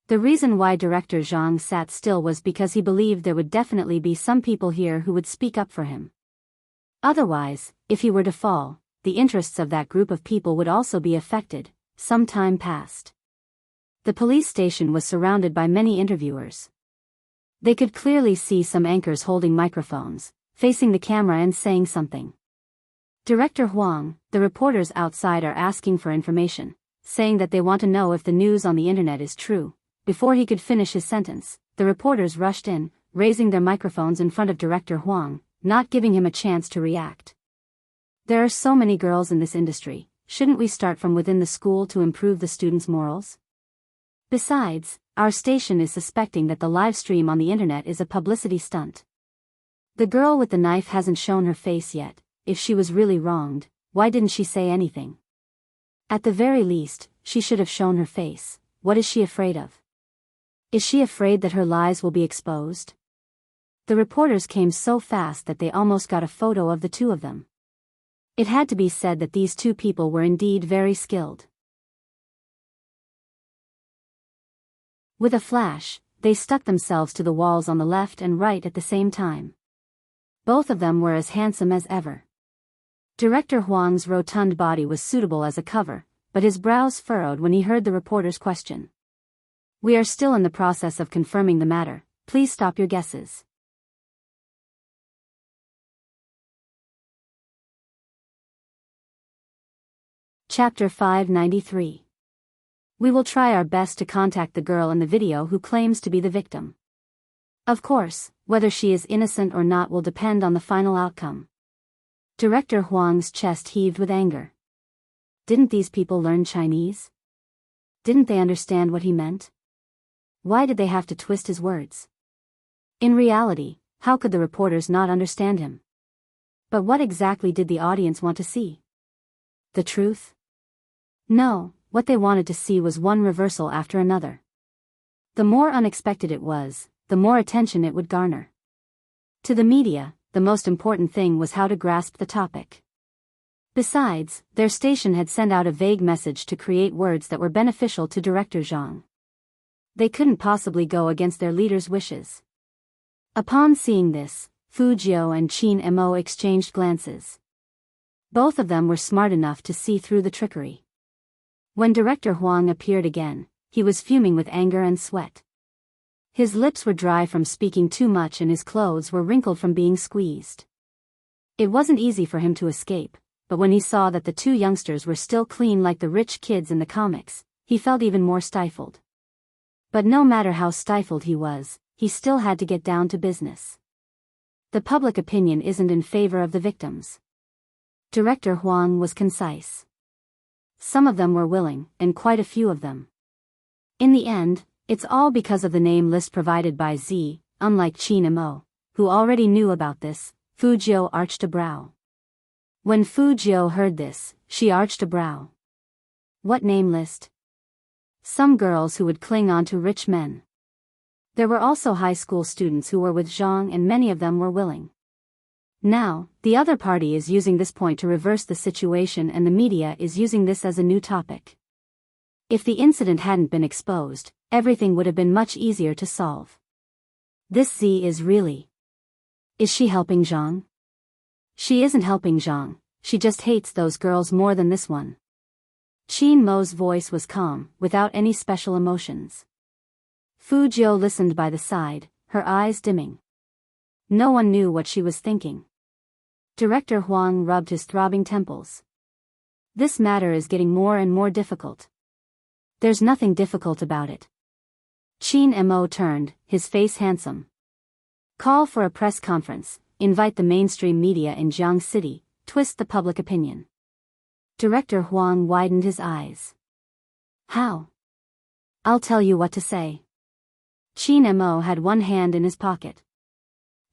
The reason why Director Zhang sat still was because he believed there would definitely be some people here who would speak up for him. Otherwise, if he were to fall, the interests of that group of people would also be affected. Some time passed. The police station was surrounded by many interviewers. They could clearly see some anchors holding microphones, facing the camera and saying something. "Director Huang, the reporters outside are asking for information, saying that they want to know if the news on the internet is true." Before he could finish his sentence, the reporters rushed in, raising their microphones in front of Director Huang, not giving him a chance to react. "There are so many girls in this industry, shouldn't we start from within the school to improve the students' morals? Besides, our station is suspecting that the live stream on the internet is a publicity stunt. The girl with the knife hasn't shown her face yet. If she was really wronged, why didn't she say anything? At the very least, she should have shown her face. What is she afraid of? Is she afraid that her lies will be exposed?" The reporters came so fast that they almost got a photo of the two of them. It had to be said that these two people were indeed very skilled. With a flash, they stuck themselves to the walls on the left and right at the same time. Both of them were as handsome as ever. Director Huang's rotund body was suitable as a cover, but his brows furrowed when he heard the reporter's question. "We are still in the process of confirming the matter. Please stop your guesses." Chapter 593. We will try our best to contact the girl in the video who claims to be the victim. Of course, whether she is innocent or not will depend on the final outcome. Director Huang's chest heaved with anger. Didn't these people learn Chinese? Didn't they understand what he meant? Why did they have to twist his words? In reality, how could the reporters not understand him? But what exactly did the audience want to see? The truth? No, what they wanted to see was one reversal after another. The more unexpected it was, the more attention it would garner. To the media, the most important thing was how to grasp the topic. Besides, their station had sent out a vague message to create words that were beneficial to Director Zhang. They couldn't possibly go against their leader's wishes. Upon seeing this, Fu Jiao and Qin Mo exchanged glances. Both of them were smart enough to see through the trickery. When Director Huang appeared again, he was fuming with anger and sweat. His lips were dry from speaking too much and his clothes were wrinkled from being squeezed. It wasn't easy for him to escape, but when he saw that the two youngsters were still clean like the rich kids in the comics, he felt even more stifled. But no matter how stifled he was, he still had to get down to business. The public opinion isn't in favor of the victims. Director Huang was concise. Some of them were willing, and quite a few of them. In the end, it's all because of the name list provided by Z. Unlike Qin Mo, who already knew about this, Fu Jiu arched a brow. When Fu Jiu heard this, she arched a brow. What name list? Some girls who would cling on to rich men. There were also high school students who were with Zhang, and many of them were willing. Now, the other party is using this point to reverse the situation, and the media is using this as a new topic. If the incident hadn't been exposed, everything would have been much easier to solve. This Z is really... Is she helping Zhang? She isn't helping Zhang, she just hates those girls more than this one. Qin Mo's voice was calm, without any special emotions. Fu Jiu listened by the side, her eyes dimming. No one knew what she was thinking. Director Huang rubbed his throbbing temples. This matter is getting more and more difficult. There's nothing difficult about it. Qin Mo turned, his face handsome. Call for a press conference, invite the mainstream media in Jiang City, twist the public opinion. Director Huang widened his eyes. How? I'll tell you what to say. Qin Mo had one hand in his pocket.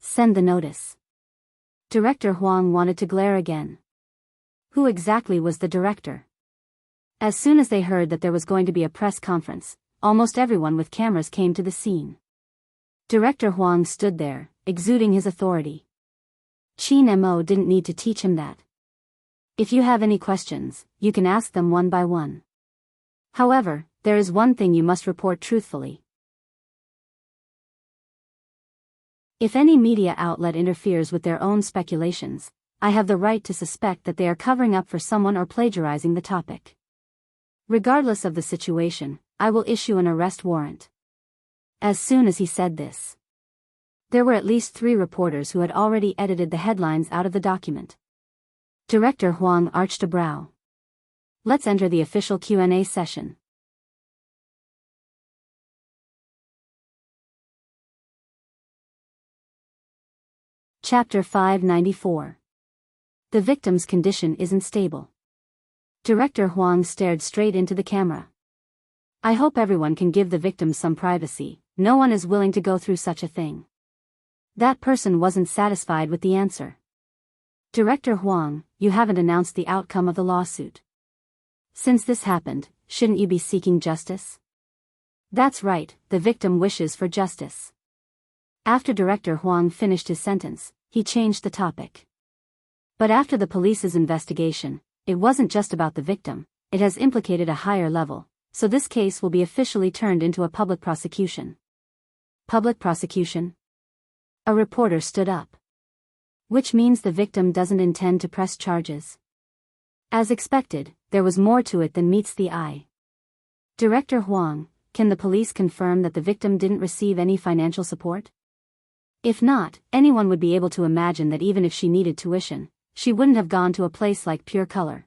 Send the notice. Director Huang wanted to glare again. Who exactly was the director? As soon as they heard that there was going to be a press conference, almost everyone with cameras came to the scene. Director Huang stood there, exuding his authority. Qin Mo didn't need to teach him that. If you have any questions, you can ask them one by one. However, there is one thing you must report truthfully. If any media outlet interferes with their own speculations, I have the right to suspect that they are covering up for someone or plagiarizing the topic. Regardless of the situation, I will issue an arrest warrant. As soon as he said this, there were at least 3 reporters who had already edited the headlines out of the document. Director Huang arched a brow. Let's enter the official Q&A session. Chapter 594. The victim's condition isn't stable. Director Huang stared straight into the camera. I hope everyone can give the victim some privacy. No one is willing to go through such a thing. That person wasn't satisfied with the answer. Director Huang, you haven't announced the outcome of the lawsuit. Since this happened, shouldn't you be seeking justice? That's right, the victim wishes for justice. After Director Huang finished his sentence, he changed the topic. But after the police's investigation, it wasn't just about the victim, it has implicated a higher level, so this case will be officially turned into a public prosecution. Public prosecution? A reporter stood up. Which means the victim doesn't intend to press charges. As expected, there was more to it than meets the eye. Director Huang, can the police confirm that the victim didn't receive any financial support? If not, anyone would be able to imagine that even if she needed tuition, she wouldn't have gone to a place like Pure Color.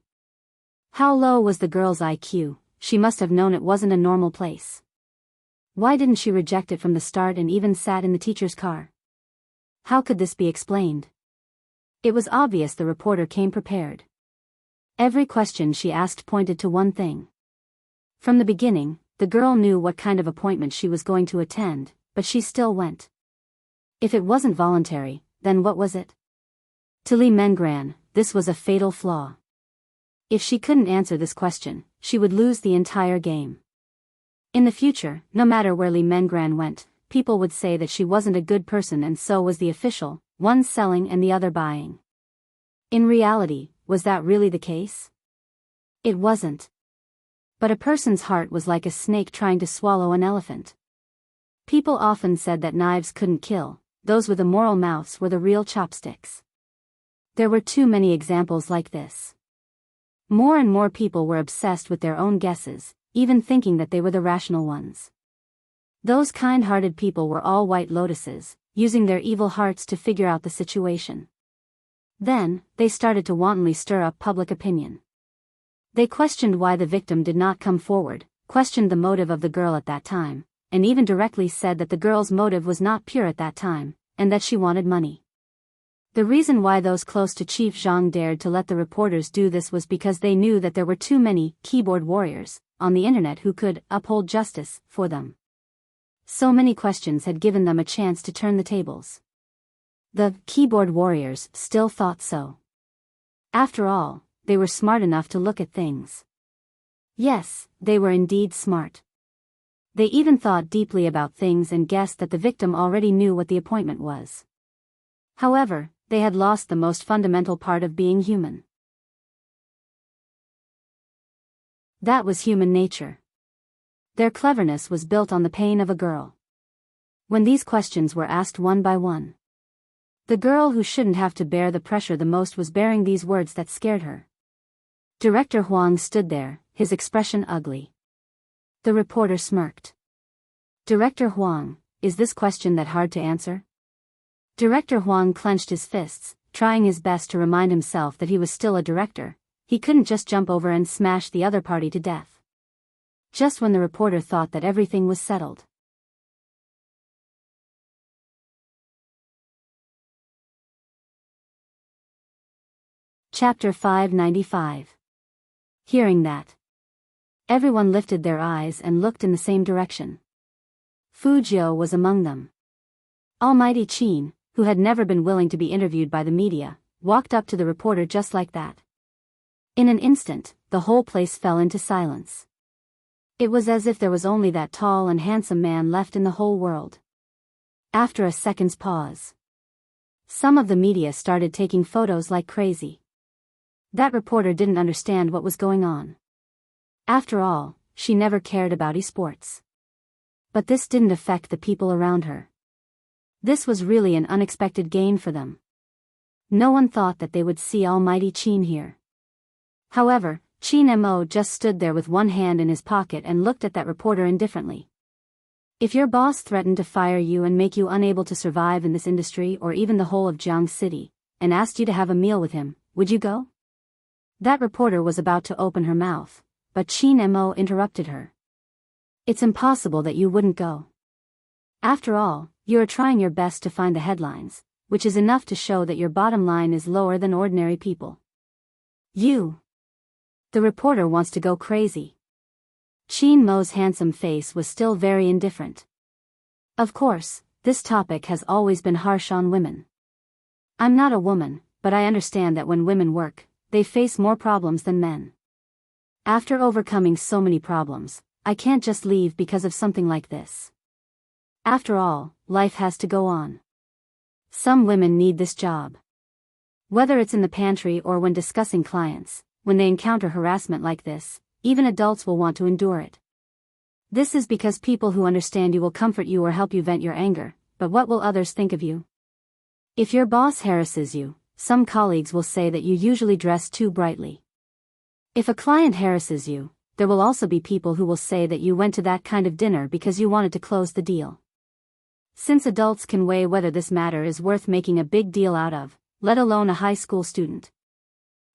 How low was the girl's IQ? She must have known it wasn't a normal place. Why didn't she reject it from the start and even sat in the teacher's car? How could this be explained? It was obvious the reporter came prepared. Every question she asked pointed to one thing. From the beginning, the girl knew what kind of appointment she was going to attend, but she still went. If it wasn't voluntary, then what was it? To Li Mengran, this was a fatal flaw. If she couldn't answer this question, she would lose the entire game. In the future, no matter where Li Mengran went, people would say that she wasn't a good person, and so was the official, one selling and the other buying. In reality, was that really the case? It wasn't. But a person's heart was like a snake trying to swallow an elephant. People often said that knives couldn't kill, those with immoral mouths were the real chopsticks. There were too many examples like this. More and more people were obsessed with their own guesses, even thinking that they were the rational ones. Those kind-hearted people were all white lotuses, using their evil hearts to figure out the situation. Then, they started to wantonly stir up public opinion. They questioned why the victim did not come forward, questioned the motive of the girl at that time, and even directly said that the girl's motive was not pure at that time, and that she wanted money. The reason why those close to Chief Zhang dared to let the reporters do this was because they knew that there were too many keyboard warriors on the internet who could uphold justice for them. So many questions had given them a chance to turn the tables. The keyboard warriors still thought so. After all, they were smart enough to look at things. Yes, they were indeed smart. They even thought deeply about things and guessed that the victim already knew what the appointment was. However, they had lost the most fundamental part of being human. That was human nature. Their cleverness was built on the pain of a girl. When these questions were asked one by one, the girl who shouldn't have to bear the pressure the most was bearing these words that scared her. Director Huang stood there, his expression ugly. The reporter smirked. Director Huang, is this question that hard to answer? Director Huang clenched his fists, trying his best to remind himself that he was still a director. He couldn't just jump over and smash the other party to death. Just when the reporter thought that everything was settled. Chapter 595. Hearing that, everyone lifted their eyes and looked in the same direction. Fu Jiu was among them. Almighty Qin, who had never been willing to be interviewed by the media, walked up to the reporter just like that. In an instant, the whole place fell into silence. It was as if there was only that tall and handsome man left in the whole world. After a second's pause, some of the media started taking photos like crazy. That reporter didn't understand what was going on. After all, she never cared about esports. But this didn't affect the people around her. This was really an unexpected gain for them. No one thought that they would see Almighty Qin here. However, Qin Mo just stood there with one hand in his pocket and looked at that reporter indifferently. If your boss threatened to fire you and make you unable to survive in this industry or even the whole of Jiang City, and asked you to have a meal with him, would you go? That reporter was about to open her mouth, but Qin Mo interrupted her. It's impossible that you wouldn't go. After all, you are trying your best to find the headlines, which is enough to show that your bottom line is lower than ordinary people. The reporter wants to go crazy. Qin Mo's handsome face was still very indifferent. Of course, this topic has always been harsh on women. I'm not a woman, but I understand that when women work, they face more problems than men. After overcoming so many problems, I can't just leave because of something like this. After all, life has to go on. Some women need this job. Whether it's in the pantry or when discussing clients, when they encounter harassment like this, even adults will want to endure it. This is because people who understand you will comfort you or help you vent your anger, but what will others think of you? If your boss harasses you, some colleagues will say that you usually dress too brightly. If a client harasses you, there will also be people who will say that you went to that kind of dinner because you wanted to close the deal. Since adults can weigh whether this matter is worth making a big deal out of, let alone a high school student.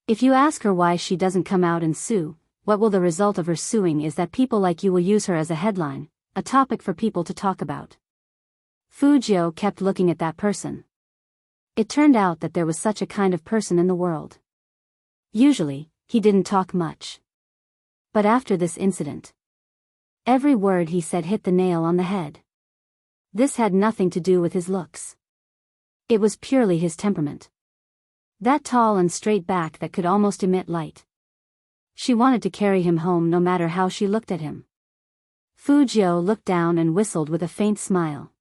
If you ask her why she doesn't come out and sue, what will the result of her suing is that people like you will use her as a headline, a topic for people to talk about. Fu Jiu kept looking at that person. It turned out that there was such a kind of person in the world. Usually, he didn't talk much. But after this incident, every word he said hit the nail on the head. This had nothing to do with his looks. It was purely his temperament. That tall and straight back that could almost emit light. She wanted to carry him home no matter how she looked at him. Fu Jiu looked down and whistled with a faint smile.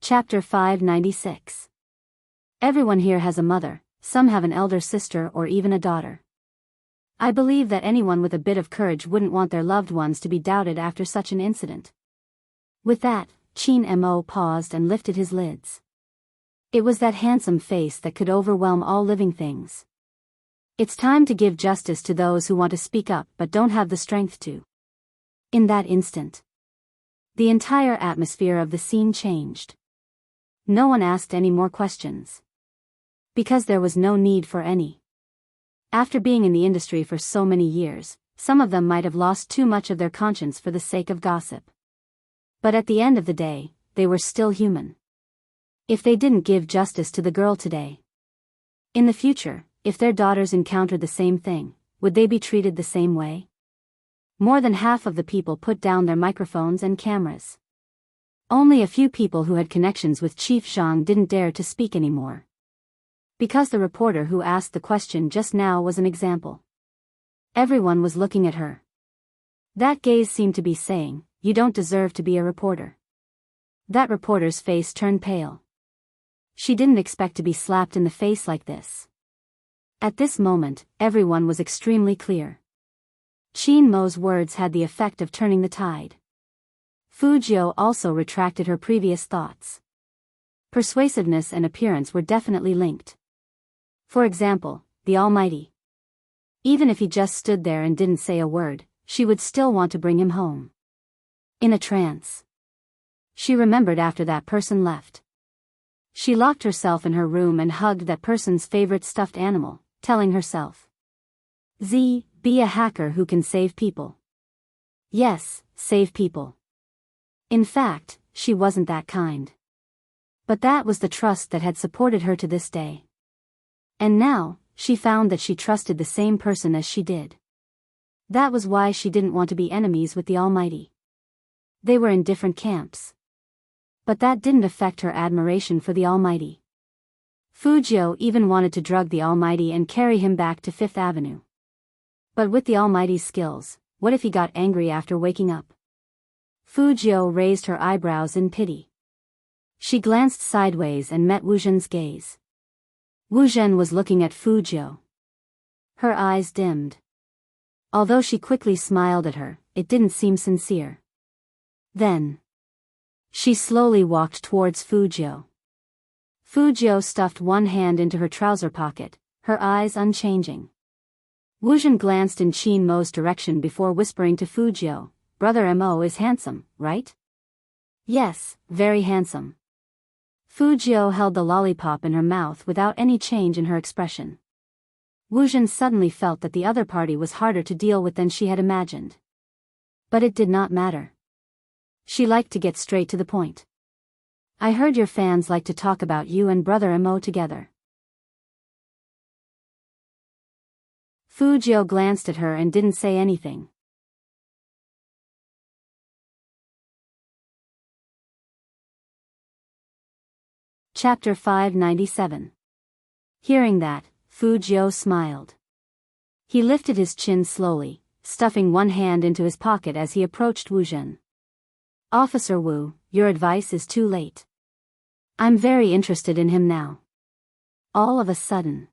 Chapter 596. Everyone here has a mother, some have an elder sister or even a daughter. I believe that anyone with a bit of courage wouldn't want their loved ones to be doubted after such an incident. With that, Qin Mo paused and lifted his lids. It was that handsome face that could overwhelm all living things. It's time to give justice to those who want to speak up but don't have the strength to. In that instant, The entire atmosphere of the scene changed. No one asked any more questions. Because there was no need for any. After being in the industry for so many years, some of them might have lost too much of their conscience for the sake of gossip. But at the end of the day, they were still human. If they didn't give justice to the girl today, in the future, if their daughters encountered the same thing, would they be treated the same way? More than half of the people put down their microphones and cameras. Only a few people who had connections with Chief Zhang didn't dare to speak anymore. Because the reporter who asked the question just now was an example. Everyone was looking at her. That gaze seemed to be saying, "You don't deserve to be a reporter." That reporter's face turned pale. She didn't expect to be slapped in the face like this. At this moment, everyone was extremely clear. Qin Mo's words had the effect of turning the tide. Fu Jiu also retracted her previous thoughts. Persuasiveness and appearance were definitely linked. For example, the Almighty. Even if he just stood there and didn't say a word, she would still want to bring him home. In a trance. She remembered after that person left. She locked herself in her room and hugged that person's favorite stuffed animal, telling herself, be a hacker who can save people. Yes, save people. In fact, she wasn't that kind. But that was the trust that had supported her to this day. And now, she found that she trusted the same person as she did. That was why she didn't want to be enemies with the Almighty. They were in different camps. But that didn't affect her admiration for the Almighty. Fu Jiu even wanted to drug the Almighty and carry him back to Fifth Avenue. But with the Almighty's skills, what if he got angry after waking up? Fu Jiu raised her eyebrows in pity. She glanced sideways and met Wu Zhen's gaze. Wu Zhen was looking at Fu Jiu. Her eyes dimmed. Although she quickly smiled at her, it didn't seem sincere. Then, she slowly walked towards Fu Jiu. Fu Jiu stuffed one hand into her trouser pocket, her eyes unchanging. Wu Zhen glanced in Qin Mo's direction before whispering to Fu Jiu, "Brother Mo is handsome, right?" "Yes, very handsome." Fu Jiu held the lollipop in her mouth without any change in her expression. Wu Zhen suddenly felt that the other party was harder to deal with than she had imagined. But it did not matter. She liked to get straight to the point. "I heard your fans like to talk about you and Brother Mo together." Fu Jiu glanced at her and didn't say anything. Chapter 597. Hearing that, Fu Jiu smiled. He lifted his chin slowly, stuffing one hand into his pocket as he approached Wu Zhen. "Officer Wu, your advice is too late. I'm very interested in him now." All of a sudden,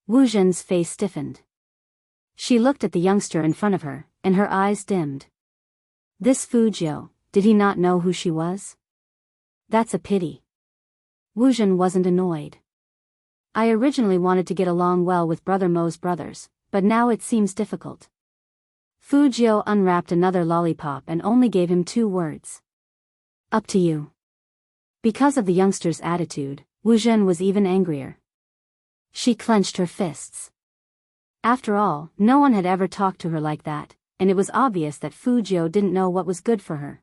Wu Zhen's face stiffened. She looked at the youngster in front of her, and her eyes dimmed. This Fu Jiu, did he not know who she was? That's a pity. Wu Zhen wasn't annoyed. "I originally wanted to get along well with Brother Mo's brothers, but now it seems difficult." Fu Jiu unwrapped another lollipop and only gave him 2 words. "Up to you." Because of the youngster's attitude, Wu Zhen was even angrier. She clenched her fists. After all, no one had ever talked to her like that, and it was obvious that Fu Jiu didn't know what was good for her.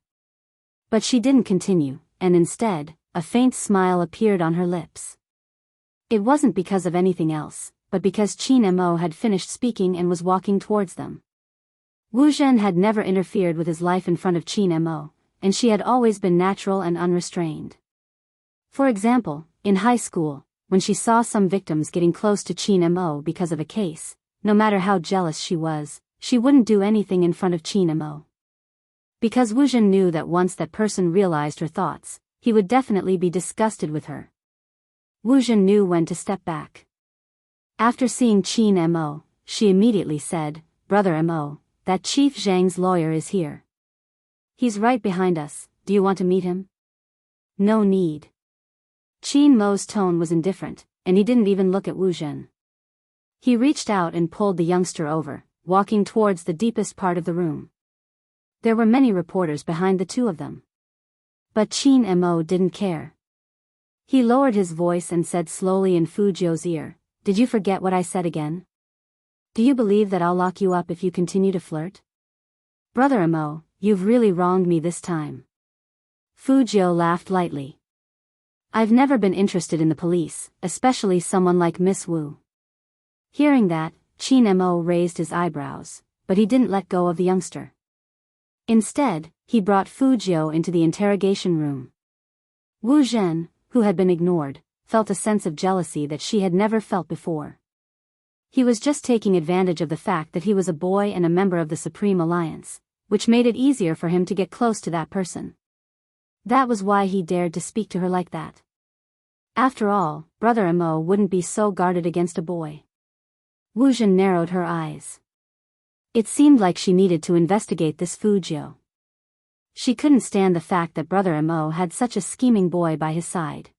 But she didn't continue, and instead, a faint smile appeared on her lips. It wasn't because of anything else, but because Qin Mo had finished speaking and was walking towards them. Wu Zhen had never interfered with his life in front of Qin Mo, and she had always been natural and unrestrained. For example, in high school, when she saw some victims getting close to Qin Mo because of a case, no matter how jealous she was, she wouldn't do anything in front of Qin Mo. Because Wu Zhen knew that once that person realized her thoughts, he would definitely be disgusted with her. Wu Zhen knew when to step back. After seeing Qin Mo, she immediately said, "Brother Mo, that Chief Zhang's lawyer is here. He's right behind us, do you want to meet him?" "No need." Qin Mo's tone was indifferent, and he didn't even look at Wu Zhen. He reached out and pulled the youngster over, walking towards the deepest part of the room. There were many reporters behind the two of them. But Qin Mo didn't care. He lowered his voice and said slowly in Fu Jiu's ear, "Did you forget what I said again? Do you believe that I'll lock you up if you continue to flirt? Brother Mo, you've really wronged me this time." Fu Jiu laughed lightly. "I've never been interested in the police, especially someone like Miss Wu." Hearing that, Qin Mo raised his eyebrows, but he didn't let go of the youngster. Instead, he brought Fu Jiu into the interrogation room. Wu Zhen, who had been ignored, felt a sense of jealousy that she had never felt before. He was just taking advantage of the fact that he was a boy and a member of the Supreme Alliance, which made it easier for him to get close to that person. That was why he dared to speak to her like that. After all, Brother Mo wouldn't be so guarded against a boy. Wu Zhen narrowed her eyes. It seemed like she needed to investigate this Fu Jiu. She couldn't stand the fact that Brother Mo had such a scheming boy by his side.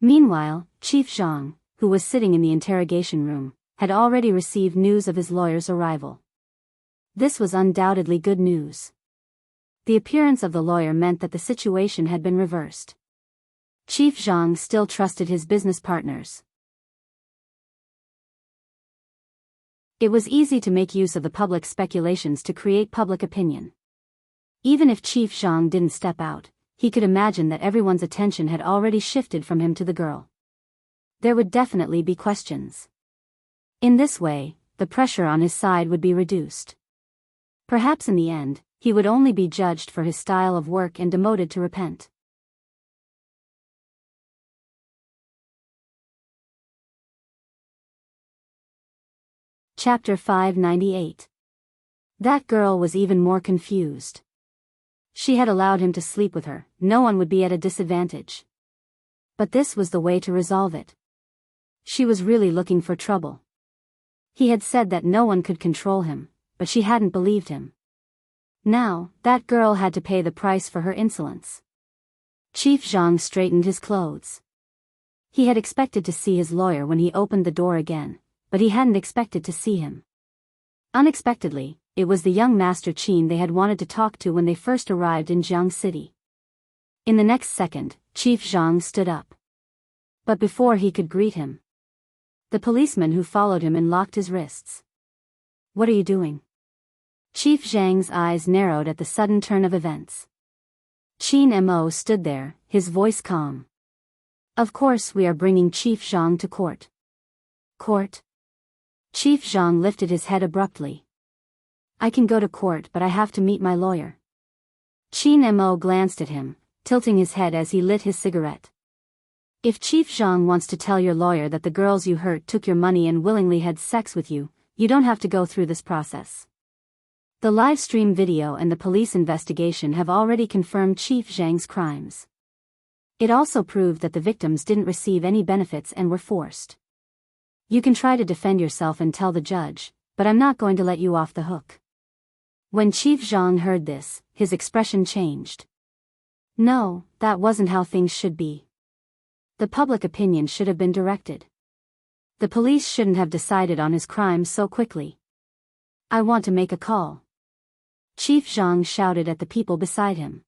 Meanwhile, Chief Zhang, who was sitting in the interrogation room, had already received news of his lawyer's arrival. This was undoubtedly good news. The appearance of the lawyer meant that the situation had been reversed. Chief Zhang still trusted his business partners. It was easy to make use of the public speculations to create public opinion. Even if Chief Zhang didn't step out, he could imagine that everyone's attention had already shifted from him to the girl. There would definitely be questions. In this way, the pressure on his side would be reduced. Perhaps in the end, he would only be judged for his style of work and demoted to repent. Chapter 598. That girl was even more confused. She had allowed him to sleep with her, no one would be at a disadvantage. But this was the way to resolve it. She was really looking for trouble. He had said that no one could control him, but she hadn't believed him. Now, that girl had to pay the price for her insolence. Chief Zhang straightened his clothes. He had expected to see his lawyer when he opened the door again, but he hadn't expected to see him. Unexpectedly, it was the young Master Qin they had wanted to talk to when they first arrived in Jiang City. In the next second, Chief Zhang stood up. But before he could greet him, the policeman who followed him unlocked his wrists. "What are you doing?" Chief Zhang's eyes narrowed at the sudden turn of events. Qin Mo stood there, his voice calm. "Of course we are bringing Chief Zhang to court." "Court?" Chief Zhang lifted his head abruptly. "I can go to court, but I have to meet my lawyer." Qin Mo glanced at him, tilting his head as he lit his cigarette. "If Chief Zhang wants to tell your lawyer that the girls you hurt took your money and willingly had sex with you, you don't have to go through this process. The live stream video and the police investigation have already confirmed Chief Zhang's crimes. It also proved that the victims didn't receive any benefits and were forced. You can try to defend yourself and tell the judge, but I'm not going to let you off the hook." When Chief Zhang heard this, his expression changed. No, that wasn't how things should be. The public opinion should have been directed. The police shouldn't have decided on his crimes so quickly. "I want to make a call." Chief Zhang shouted at the people beside him.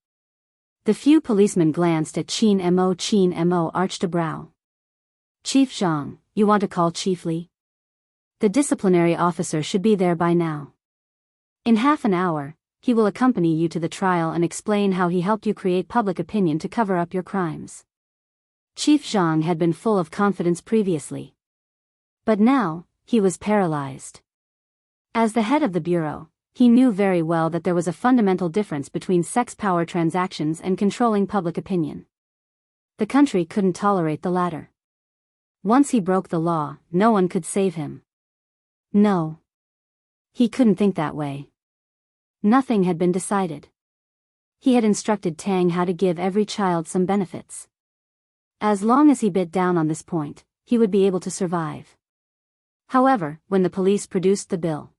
The few policemen glanced at Qin Mo. Qin Mo arched a brow. "Chief Zhang, you want to call Chief Li? The disciplinary officer should be there by now. In half an hour, he will accompany you to the trial and explain how he helped you create public opinion to cover up your crimes." Chief Zhang had been full of confidence previously. But now, he was paralyzed. As the head of the bureau, he knew very well that there was a fundamental difference between sex power transactions and controlling public opinion. The country couldn't tolerate the latter. Once he broke the law, no one could save him. No. He couldn't think that way. Nothing had been decided. He had instructed Tang how to give every child some benefits. As long as he bit down on this point, he would be able to survive. However, when the police produced the bill,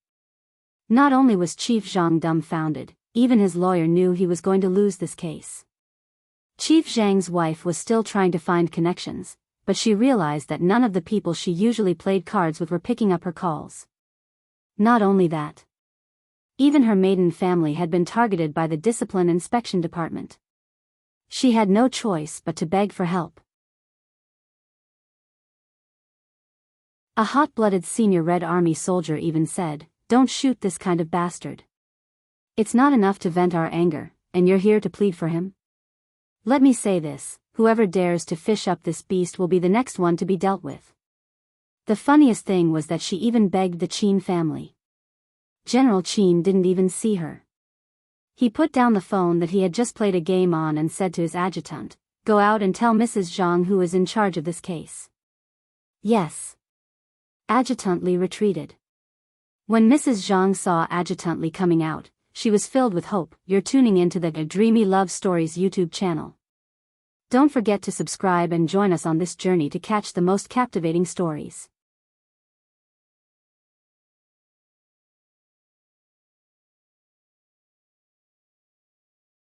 not only was Chief Zhang dumbfounded, even his lawyer knew he was going to lose this case. Chief Zhang's wife was still trying to find connections, but she realized that none of the people she usually played cards with were picking up her calls. Not only that, Even her maiden family had been targeted by the Discipline Inspection Department. She had no choice but to beg for help. A hot-blooded senior Red Army soldier even said, "Don't shoot this kind of bastard. It's not enough to vent our anger, and you're here to plead for him? Let me say this, whoever dares to fish up this beast will be the next one to be dealt with." The funniest thing was that she even begged the Chin family. General Chin didn't even see her. He put down the phone that he had just played a game on and said to his adjutant, "Go out and tell Mrs. Zhang who is in charge of this case." "Yes." Adjutant Li retreated. When Mrs. Zhang saw Adjutant Li coming out, she was filled with hope. You're tuning into the Dreamy Love Stories YouTube channel. Don't forget to subscribe and join us on this journey to catch the most captivating stories.